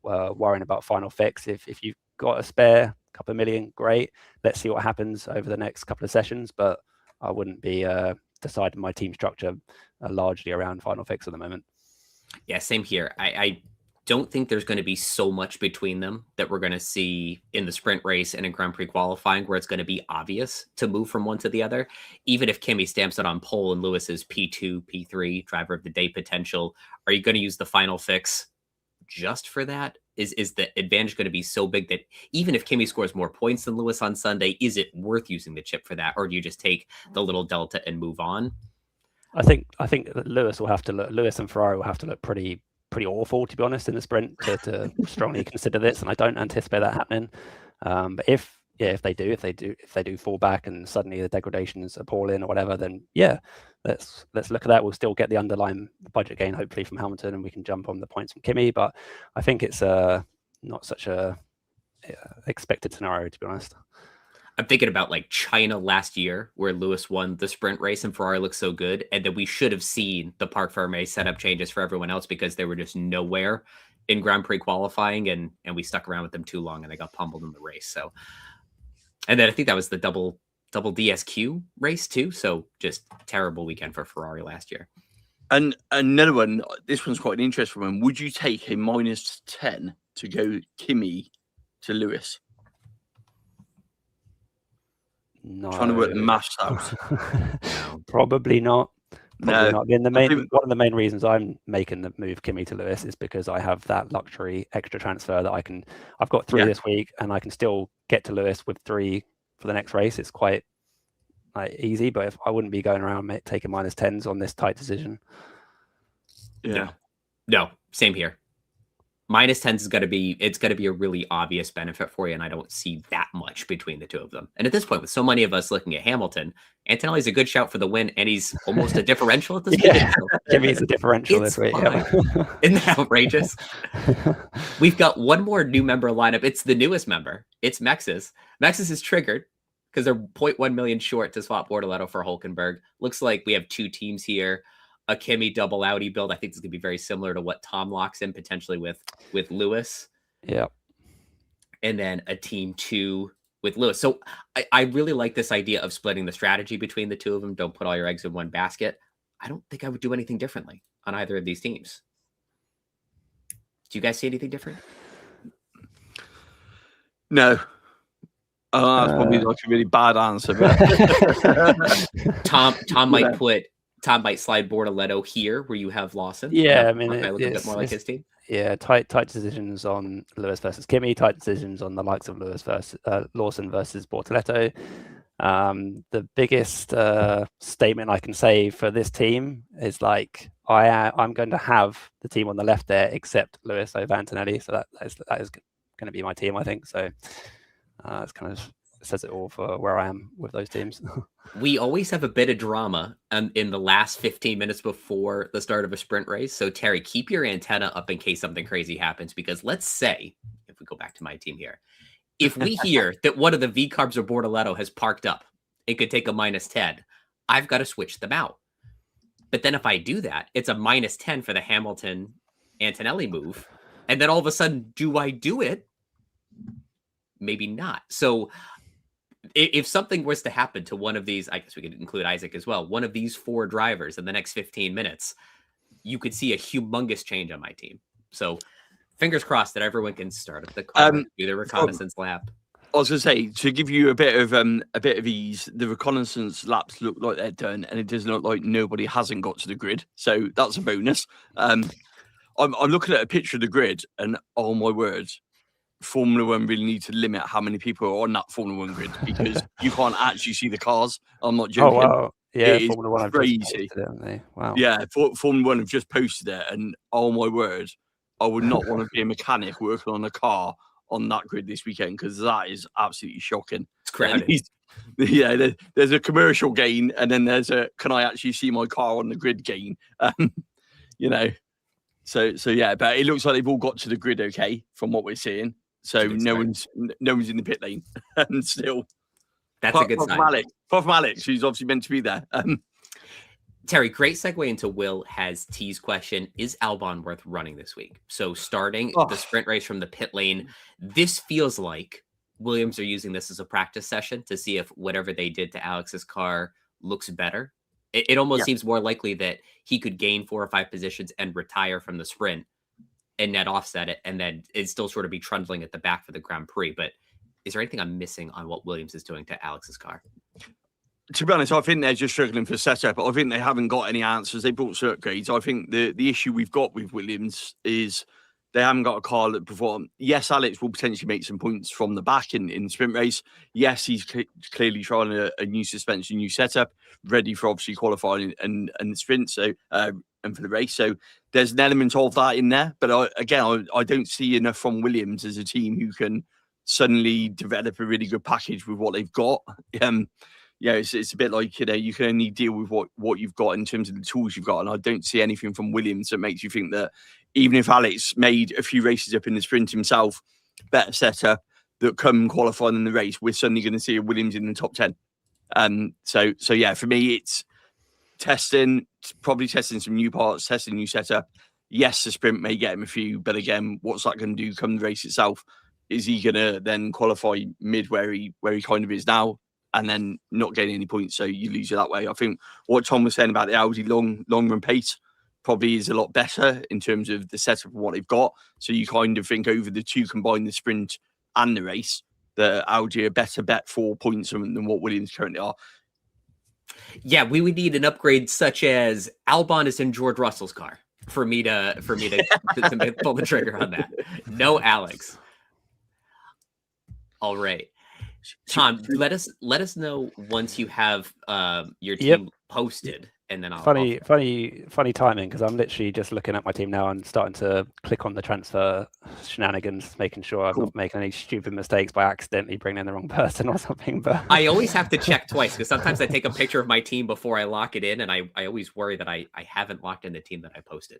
worrying about final fix. If you've got a spare couple of million, great. Let's see what happens over the next couple of sessions. But I wouldn't be deciding my team structure largely around final fix at the moment. Yeah, same here. I don't think there's going to be so much between them that we're going to see in the sprint race and in Grand Prix qualifying where it's going to be obvious to move from one to the other. Even if Kimi stamps it on pole and Lewis's P2, P3, driver of the day potential, are you going to use the final fix just for that? Is the advantage going to be so big that even if Kimi scores more points than Lewis on Sunday, is it worth using the chip for that? Or do you just take the little delta and move on? I think Lewis and Ferrari will have to look pretty awful, to be honest, in the sprint to strongly consider this, and I don't anticipate that happening. But if they do fall back and suddenly the degradation is appalling or whatever, then yeah, let's look at that. We'll still get the underlying budget gain hopefully from Hamilton, and we can jump on the points from Kimi. But I think it's not such a expected scenario, to be honest. I'm thinking about like China last year where Lewis won the sprint race and Ferrari looked so good. And then we should have seen the Parc Fermé setup changes for everyone else because they were just nowhere in Grand Prix qualifying. And we stuck around with them too long and they got pummeled in the race. So, and then I think that was the double DSQ race too. So just terrible weekend for Ferrari last year. And another one, this one's quite an interesting one. Would you take a -10 to go Kimi to Lewis? No. Trying to work the maths out. Probably not. Probably No. not. Again, one of the main reasons I'm making the move Kimi to Lewis is because I have that luxury extra transfer that I've got 3 this week, and I can still get to Lewis with 3 for the next race. It's quite easy, but if I wouldn't be going around taking -10s on this tight decision. Yeah. No, same here. -10s is going to be a really obvious benefit for you, and I don't see that much between the two of them. And at this point, with so many of us looking at Hamilton, Antonelli's a good shout for the win, and he's almost a differential at this point. So Kimi's a differential this week. Isn't that outrageous? We've got one more new member lineup. It's the newest member. It's Mexis. Mexis is triggered because they're 0.1 million short to swap Bortoletto for Hulkenberg. Looks like we have 2 teams here. A Kimi double Audi build. I think this is going to be very similar to what Tom locks in potentially with Lewis. Yeah. And then a team 2 with Lewis. So I really like this idea of splitting the strategy between the two of them. Don't put all your eggs in one basket. I don't think I would do anything differently on either of these teams. Do you guys see anything different? No. That's probably like a really bad answer. But Tom might slide Bortoletto here where you have Lawson. Yeah, I mean, a little bit more like his team. Yeah, tight decisions on Lewis versus Kimi, tight decisions on the likes of Lawson versus Bortoletto. The biggest statement I can say for this team is I'm going to have the team on the left there except Lewis over Antonelli, so that is going to be my team, I think. So it's kind of says it all for where I am with those teams. We always have a bit of drama in the last 15 minutes before the start of a sprint race. So Terry, keep your antenna up in case something crazy happens, because let's say, if we go back to my team here, if we hear that one of the V-Carbs or Bortoletto has parked up, it could take a -10. I've got to switch them out. But then if I do that, it's a -10 for the Hamilton Antonelli move. And then all of a sudden, do I do it? Maybe not. So if something was to happen to one of these, I guess we could include Isaac as well, one of these 4 drivers in the next 15 minutes, you could see a humongous change on my team. So fingers crossed that everyone can start at the car, do their reconnaissance lap. I was going to say, to give you a bit of ease, the reconnaissance laps look like they're done, and it doesn't look like nobody hasn't got to the grid. So that's a bonus. I'm looking at a picture of the grid, and oh my word, Formula One really need to limit how many people are on that Formula One grid, because you can't actually see the cars. I'm not joking. Oh wow! Yeah, it Formula One have crazy. just posted it, haven't they? Wow. Yeah, Formula One have just posted it, and oh my word, I would not want to be a mechanic working on a car on that grid this weekend, because that is absolutely shocking. It's crowded. Yeah, there's a commercial gain, and then there's a can I actually see my car on the grid gain? So yeah, but it looks like they've all got to the grid okay from what we're seeing. So no one's in the pit lane, and still that's a good sign. Apart from Alex, who's obviously meant to be there. Terry, great segue into Will has T's question. Is Albon worth running this week? So starting the sprint race from the pit lane, this feels like Williams are using this as a practice session to see if whatever they did to Alex's car looks better. It almost seems more likely that he could gain 4 or 5 positions and retire from the sprint and net offset it, and then it'd still sort of be trundling at the back for the Grand Prix. But is there anything I'm missing on what Williams is doing to Alex's car? To be honest, I think they're just struggling for setup. I think they haven't got any answers. They brought circuit grades. I think the issue we've got with Williams is they haven't got a car that perform. Yes, Alex will potentially make some points from the back in the sprint race. Yes, he's clearly trying a new suspension, new setup, ready for obviously qualifying and the sprint. So and for the race. So there's an element of that in there. But I don't see enough from Williams as a team who can suddenly develop a really good package with what they've got. It's a bit like, you can only deal with what you've got in terms of the tools you've got. And I don't see anything from Williams that makes you think that even if Alex made a few races up in the sprint himself, better setup, that come qualifying in the race, we're suddenly going to see a Williams in the top 10. So yeah, for me, it's probably testing some new parts, testing new setup. Yes, the sprint may get him a few, but again, what's that going to do come the race itself? Is he going to then qualify mid where he kind of is now, and then not getting any points, so you lose it that way? I think what Tom was saying about the Audi long run pace probably is a lot better in terms of the setup of what they've got. So you kind of think over the two combined, the sprint and the race, that Audi are better bet for points than what Williams currently are. Yeah, we would need an upgrade such as Albon is in George Russell's car for me to pull the trigger on that. No Alex. All right. Tom, let us know once you have your team posted, and then I'll funny timing, because I'm literally just looking at my team now and starting to click on the transfer shenanigans, making sure I'm not making any stupid mistakes by accidentally bringing in the wrong person or something. But I always have to check twice, because sometimes I take a picture of my team before I lock it in, and I always worry that I haven't locked in the team that I posted.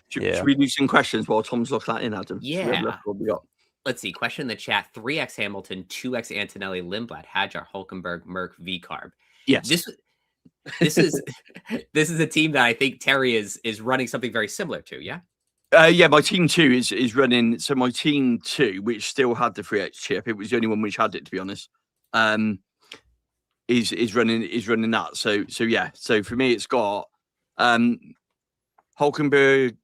Should we do some questions while Tom's locking that in, Adam? Yeah. What we got? Let's see. Question in the chat: 3x Hamilton, 2x Antonelli, Lindblad, Hadjar, Hulkenberg, Merck, V-Carb. Yes. This is a team that I think Terry is running something very similar to. Yeah. Yeah, my team 2 is running. So my team 2, which still had the 3x chip, it was the only one which had it, to be honest. Is running that. So yeah. So for me, it's got Hulkenberg,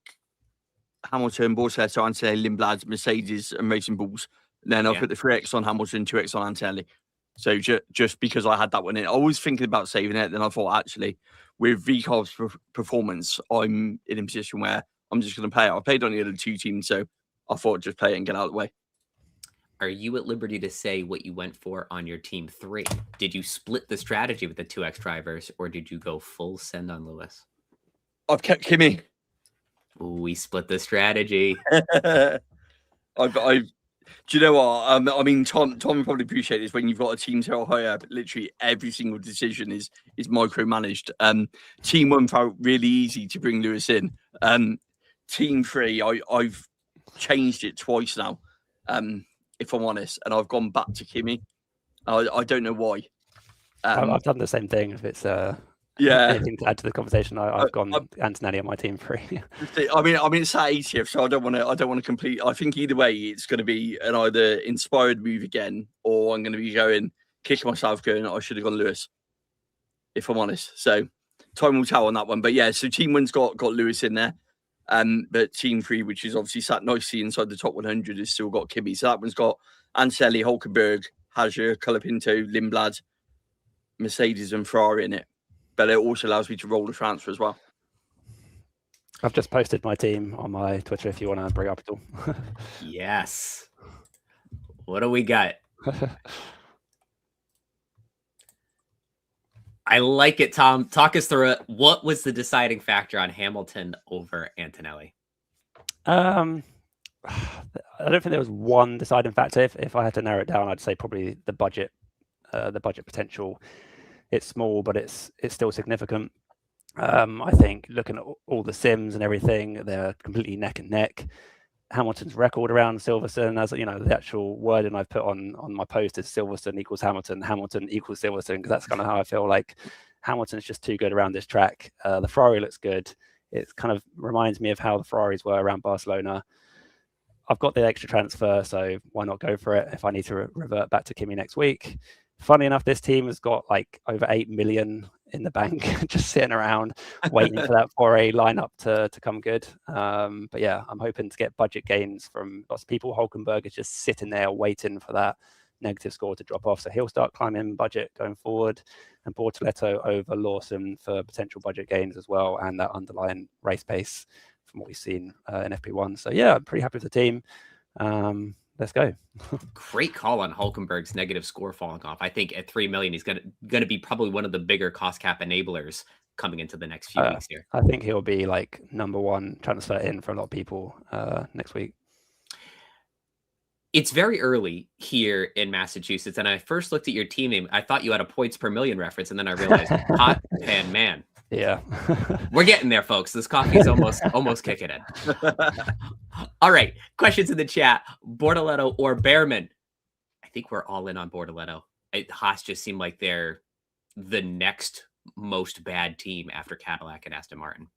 Hamilton, Bortoletto, Antonelli, Lindblad, Mercedes, and Racing Bulls. And then I'll put the 3x on Hamilton, 2x on Antonelli. So just because I had that one in, I was thinking about saving it. Then I thought, actually, with V-Carb's performance, I'm in a position where I'm just going to play it. I played on the other 2 teams, so I thought just play it and get out of the way. Are you at liberty to say what you went for on your team 3? Did you split the strategy with the 2x drivers, or did you go full send on Lewis? I've kept Kimi. We split the strategy. Do you know what? I mean, Tom will probably appreciate this when you've got a team so high up. Literally every single decision is micromanaged. Team 1 felt really easy to bring Lewis in. Team 3, I've changed it twice now, if I'm honest, and I've gone back to Kimi. I don't know why. I've done the same thing. If it's anything to add to the conversation, I've gone Antonelli on my team 3. I mean, it's at 80th, so I don't want to complete. I think either way, it's going to be an either inspired move again, or I'm going to be kicking myself, going, I should have gone Lewis, if I'm honest. So time will tell on that one. But yeah, so team 1's got Lewis in there, but team 3, which is obviously sat nicely inside the top 100, has still got Kimi. So that one's got Anselli, Hulkenberg, Hadjar, Colapinto, Lindblad, Mercedes, and Ferrari in it. But it also allows me to roll the transfer as well. I've just posted my team on my Twitter if you want to bring up at all. Yes. What do we got? I like it, Tom. Talk us through it. What was the deciding factor on Hamilton over Antonelli? I don't think there was one deciding factor. If I had to narrow it down, I'd say probably the budget potential. It's small, but it's still significant. I think looking at all the sims and everything, they're completely neck and neck. Hamilton's record around Silverstone, as you know, the actual wording I've put on my post is Silverstone equals Hamilton, Hamilton equals Silverstone, because that's kind of how I feel like Hamilton's just too good around this track. The Ferrari looks good. It kind of reminds me of how the Ferraris were around Barcelona. I've got the extra transfer, so why not go for it if I need to revert back to Kimi next week. Funny enough, this team has got like over 8 million in the bank just sitting around waiting for that 4A lineup to come good. But yeah, I'm hoping to get budget gains from lots of people. Hulkenberg is just sitting there waiting for that negative score to drop off, so he'll start climbing budget going forward. And Bortoletto over Lawson for potential budget gains as well, and that underlying race pace from what we've seen in FP1. So yeah, I'm pretty happy with the team. Let's go. Great call on Hulkenberg's negative score falling off. I think at 3 million, he's going to be probably one of the bigger cost cap enablers coming into the next few weeks here. I think he'll be like #1 transfer in for a lot of people next week. It's very early here in Massachusetts, and I first looked at your team name. I thought you had a points per million reference, and then I realized hot pan man. Yeah. We're getting there, folks. This coffee is almost kicking in. All right. Questions in the chat. Bortoletto or Behrman? I think we're all in on Bortoletto. Haas just seemed like they're the next most bad team after Cadillac and Aston Martin.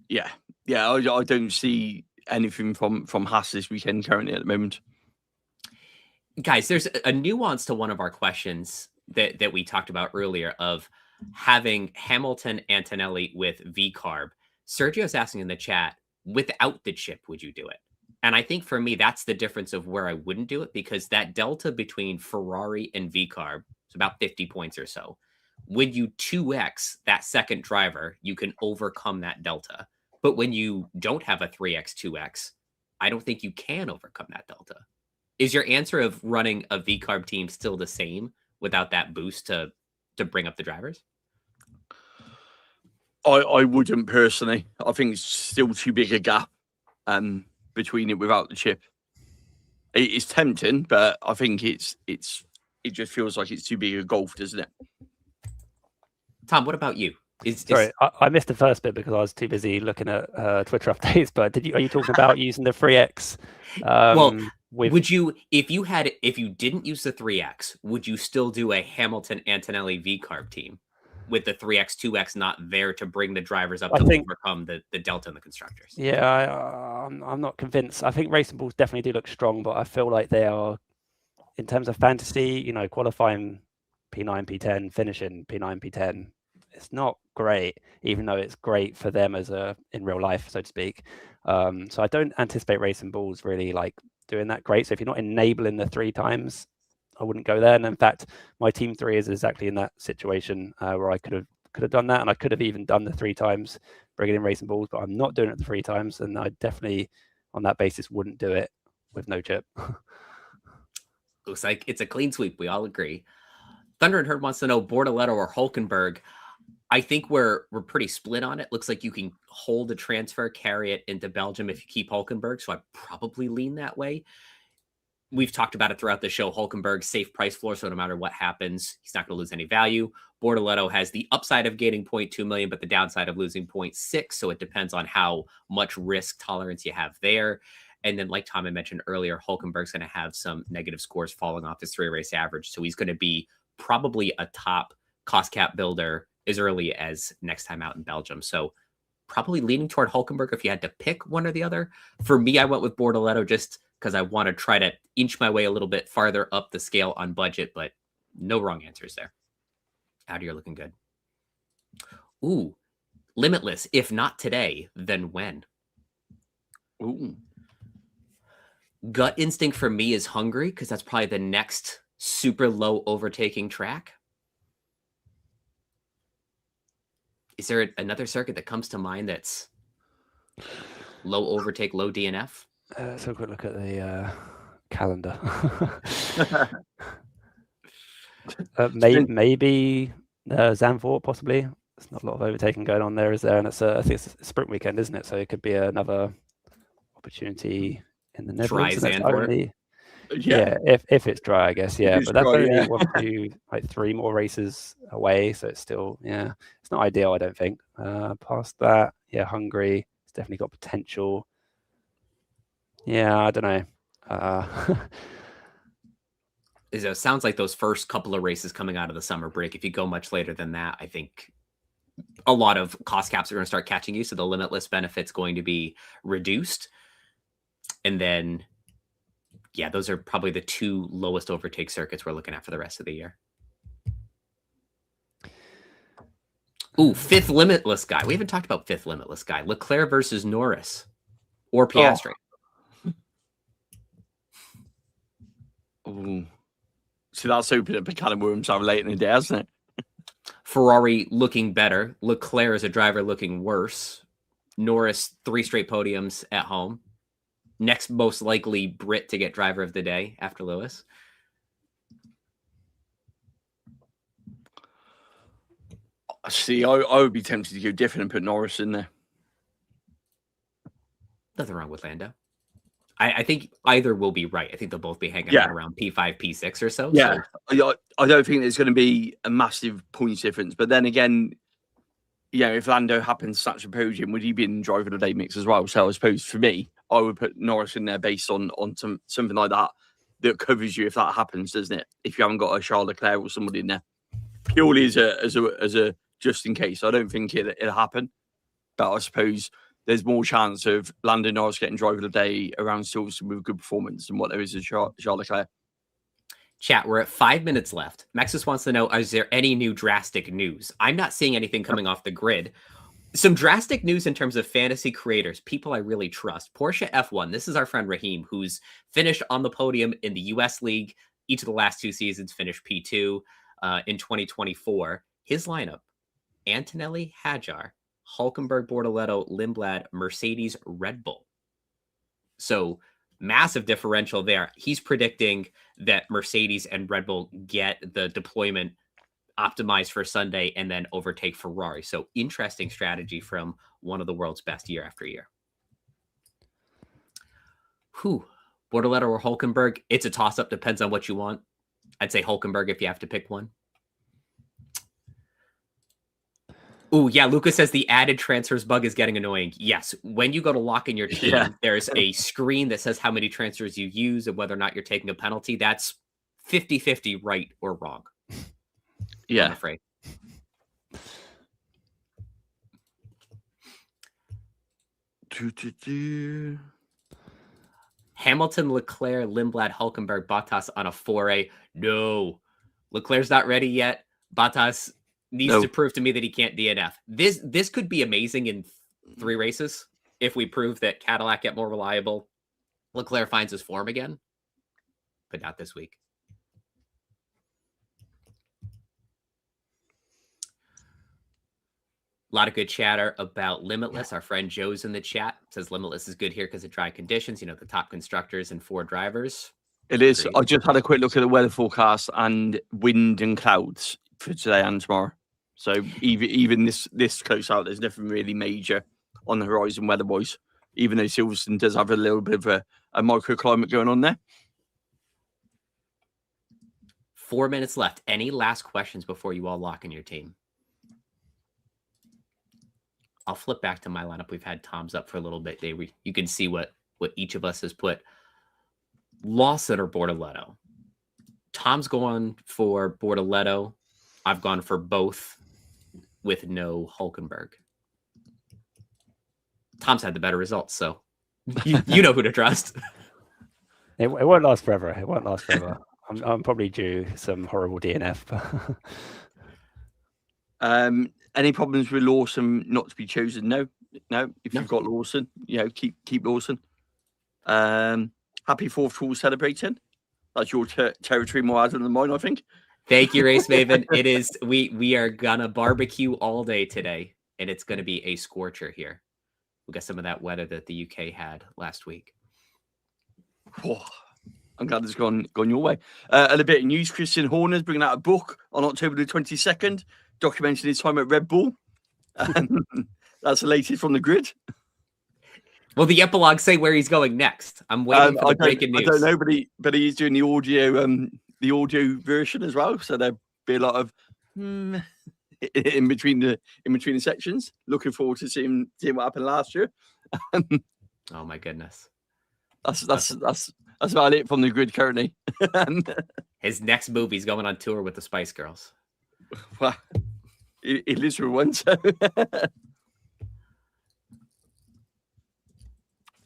Yeah. I don't see anything from Haas this weekend currently at the moment. Guys, there's a nuance to one of our questions that we talked about earlier of having Hamilton Antonelli with V-Carb. Sergio's asking in the chat, without the chip, would you do it? And I think for me, that's the difference of where I wouldn't do it, because that delta between Ferrari and V-Carb so about 50 points or so. When you 2x that second driver, you can overcome that delta. But when you don't have a 3x, 2x, I don't think you can overcome that delta. Is your answer of running a V-carb team still the same without that boost to bring up the drivers? I wouldn't personally. I think it's still too big a gap between it without the chip. It's tempting, but I think it just feels like it's too big a gulf, doesn't it? Tom, what about you? Sorry, I missed the first bit because I was too busy looking at Twitter updates. But are you talking about using the 3x? Well, would you, if you didn't use the 3x, would you still do a Hamilton Antonelli V-carb team with the 3x, 2x not there to bring the drivers up to overcome the delta in the constructors? Yeah, I'm not convinced. I think Racing Bulls definitely do look strong, but I feel like they are, in terms of fantasy, qualifying P9, P10, finishing P9, P10. It's not great, even though it's great for them in real life, so to speak. So I don't anticipate Racing Bulls really like doing that great. So if you're not enabling the 3 times, I wouldn't go there. And in fact, my team 3 is exactly in that situation where I could have done that, and I could have even done the 3 times, bringing in Racing Bulls, but I'm not doing it the 3 times, and I definitely, on that basis, wouldn't do it with no chip. Looks like it's a clean sweep. We all agree. Thunder and Herd wants to know Bortoletto or Hulkenberg. I think we're pretty split on it. Looks like you can hold a transfer, carry it into Belgium if you keep Hulkenberg. So I probably lean that way. We've talked about it throughout the show. Hulkenberg's safe price floor, so no matter what happens, he's not going to lose any value. Bortoletto has the upside of gaining 0.2 million, but the downside of losing 0.6. So it depends on how much risk tolerance you have there. And then, like Tom had mentioned earlier, Hulkenberg's going to have some negative scores falling off his 3-race average. So he's going to be probably a top cost cap builder as early as next time out in Belgium. So probably leaning toward Hulkenberg if you had to pick one or the other. For me, I went with Bortoletto just because I want to try to inch my way a little bit farther up the scale on budget, but no wrong answers there. Audi, you're looking good. Ooh, Limitless. If not today, then when? Ooh. Gut instinct for me is Hungary because that's probably the next super low overtaking track. Is there another circuit that comes to mind that's low overtake, low DNF? Let's have a quick look at the calendar. Maybe Zandvoort, possibly. There's not a lot of overtaking going on there, is there? And I think it's a sprint weekend, isn't it? So it could be another opportunity in the Netherlands. Dry Zandvoort. Yeah, if it's dry, I guess. Yeah, but that's dry, only 1, 2, like 3 more races away, so it's still, it's not ideal, I don't think. Past that, Hungary, it's definitely got potential. Yeah, I don't know. It sounds like those first couple of races coming out of the summer break. If you go much later than that, I think a lot of cost caps are going to start catching you, so the Limitless benefit's going to be reduced, and then. Yeah, those are probably the 2 lowest overtake circuits we're looking at for the rest of the year. Ooh, 5th Limitless guy. We haven't talked about 5th Limitless guy. Leclerc versus Norris or Piastri. Oh. So that's opened up a can of worms out late in the day, hasn't it? Ferrari looking better. Leclerc as a driver looking worse. Norris 3 straight podiums at home. Next most likely Brit to get driver of the day after Lewis. See, I would be tempted to go different and put Norris in there. Nothing wrong with Lando. I think either will be right. I think they'll both be hanging out around P5, P6 or so. Yeah, so. I don't think there's going to be a massive points difference. But then again, if Lando happens to snatch a podium, would he be in driver of the day mix as well? So I suppose for me, I would put Norris in there based on something like that covers you if that happens, doesn't it? If you haven't got a Charles Leclerc or somebody in there, purely as a just in case. I don't think it'll happen, but I suppose there's more chance of Lando Norris getting driver of the day around Silverstone with good performance than what there is with Charles Leclerc. Chat, we're at 5 minutes left. Maxis wants to know, is there any new drastic news? I'm not seeing anything coming off the grid. Some drastic news in terms of fantasy creators, people I really trust. Porsche F1, this is our friend Raheem, who's finished on the podium in the US League. Each of the last 2 seasons finished P2. in 2024. His lineup: Antonelli, Hadjar, Hulkenberg, Bortoleto, Lindblad, Mercedes, Red Bull. So massive differential there. He's predicting that Mercedes and Red Bull get the deployment optimized for Sunday and then overtake Ferrari. So interesting strategy from one of the world's best year after year. Bortoleto or Hulkenberg? It's a toss-up. Depends on what you want. I'd say Hulkenberg if you have to pick one. Oh, yeah. Lucas says the added transfers bug is getting annoying. Yes. When you go to lock in your team, there's a screen that says how many transfers you use and whether or not you're taking a penalty. That's 50-50 right or wrong. Yeah. I'm afraid. Hamilton, Leclerc, Lindblad, Hulkenberg, Bottas on a 4A. No. Leclerc's not ready yet. Bottas needs to prove to me that he can't DNF. This could be amazing in 3 races if we prove that Cadillac get more reliable. Leclerc finds his form again, but not this week. A lot of good chatter about Limitless. Our friend Joe's in the chat. Says Limitless is good here because of dry conditions. You know, the top constructors and 4 drivers. It is. I just had a quick look at the weather forecast and wind and clouds for today and tomorrow. So even this close out, there's nothing really major on the horizon weather-wise, even though Silverstone does have a little bit of a microclimate going on there. 4 minutes left. Any last questions before you all lock in your team? I'll flip back to my lineup. We've had Tom's up for a little bit. You can see what each of us has put. Lawson or Bortoleto? Tom's going for Bortoleto. I've gone for both with no Hulkenberg. Tom's had the better results, so you know who to trust. It won't last forever. It won't last forever. I'm probably due some horrible DNF. Any problems with Lawson not to be chosen? No. If you've got Lawson, keep Lawson. Happy 4th tool celebrating. That's your territory more Adam than mine, I think. Thank you, Race Maven. It is. We are gonna barbecue all day today, and it's gonna be a scorcher here. We got some of that weather that the UK had last week. Oh, I'm glad it's gone your way. And a bit of news: Christian Horner's bringing out a book on October the 22nd, documenting his time at Red Bull. That's the latest from the grid. Will the epilogue say where he's going next? I'm waiting for the breaking news. I don't know, but he's doing the audio version as well. So there'll be a lot of in between the sections. Looking forward to seeing what happened last year. Oh my goodness, that's about it from the grid currently. His next move, he's going on tour with the Spice Girls. Well, he lives for one, so.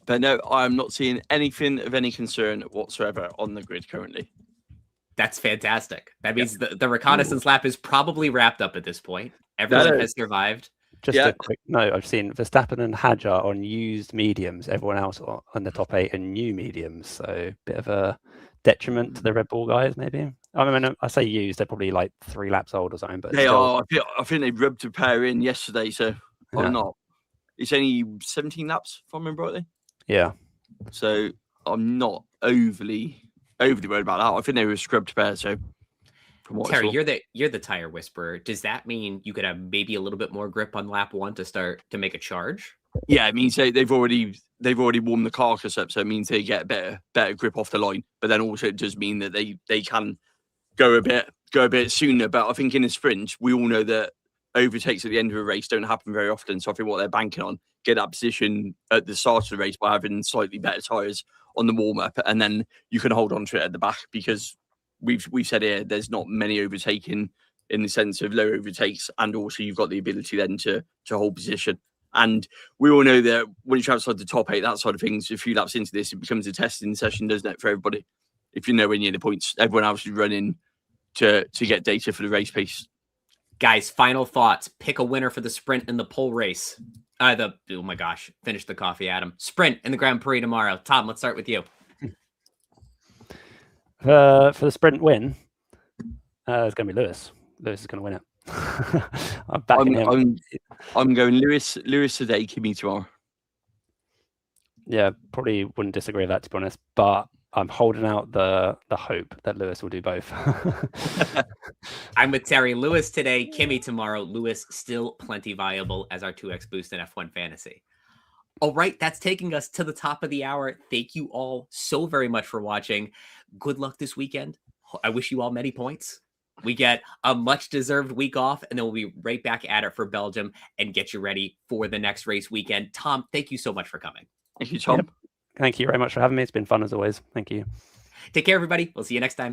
But no, I'm not seeing anything of any concern whatsoever on the grid currently. That's fantastic. That means the reconnaissance lap is probably wrapped up at this point. Everyone has survived. Just a quick note, I've seen Verstappen and Hadjar on used mediums, everyone else on the top 8 and new mediums. So a bit of a detriment to the Red Bull guys, maybe. I mean, I say used, they're probably like 3 laps old or something. But they are. I think they rubbed a pair in yesterday, so I'm not. It's only 17 laps, if I remember rightly. Yeah. So I'm not overly worried about that. I think they were scrubbed pair. So, from what Terry, you're the tire whisperer. Does that mean you could have maybe a little bit more grip on lap 1 to start to make a charge? Yeah, it means they've already warmed the carcass up, so it means they get better grip off the line. But then also it does mean that they can go a bit sooner. But I think in a sprint, we all know that overtakes at the end of a race don't happen very often. So I think what they're banking on, get that position at the start of the race by having slightly better tyres on the warm-up, and then you can hold on to it at the back, because we've said here there's not many overtaking in the sense of low overtakes, and also you've got the ability then to hold position. And we all know that when you're outside the top 8, that side of things, a few laps into this, it becomes a testing session, doesn't it, for everybody? If you're nowhere near the points, everyone else is running to get data for the race pace. Guys, final thoughts. Pick a winner for the sprint and the pole race. Oh my gosh, finish the coffee, Adam. Sprint in the Grand Prix tomorrow. Tom, let's start with you. For the sprint win, It's going to be Lewis. Lewis is going to win it. I'm backing him. I'm going Lewis today, Kimi tomorrow. Yeah, probably wouldn't disagree with that, to be honest. But I'm holding out the hope that Lewis will do both. I'm with Terry. Lewis today, Kimi tomorrow. Lewis still plenty viable as our 2x boost in F1 Fantasy. All right, that's taking us to the top of the hour. Thank you all so very much for watching. Good luck this weekend. I wish you all many points. We get a much-deserved week off, and then we'll be right back at it for Belgium and get you ready for the next race weekend. Tom, thank you so much for coming. Thank you, Tom. Yep. Thank you very much for having me. It's been fun as always. Thank you. Take care, everybody. We'll see you next time.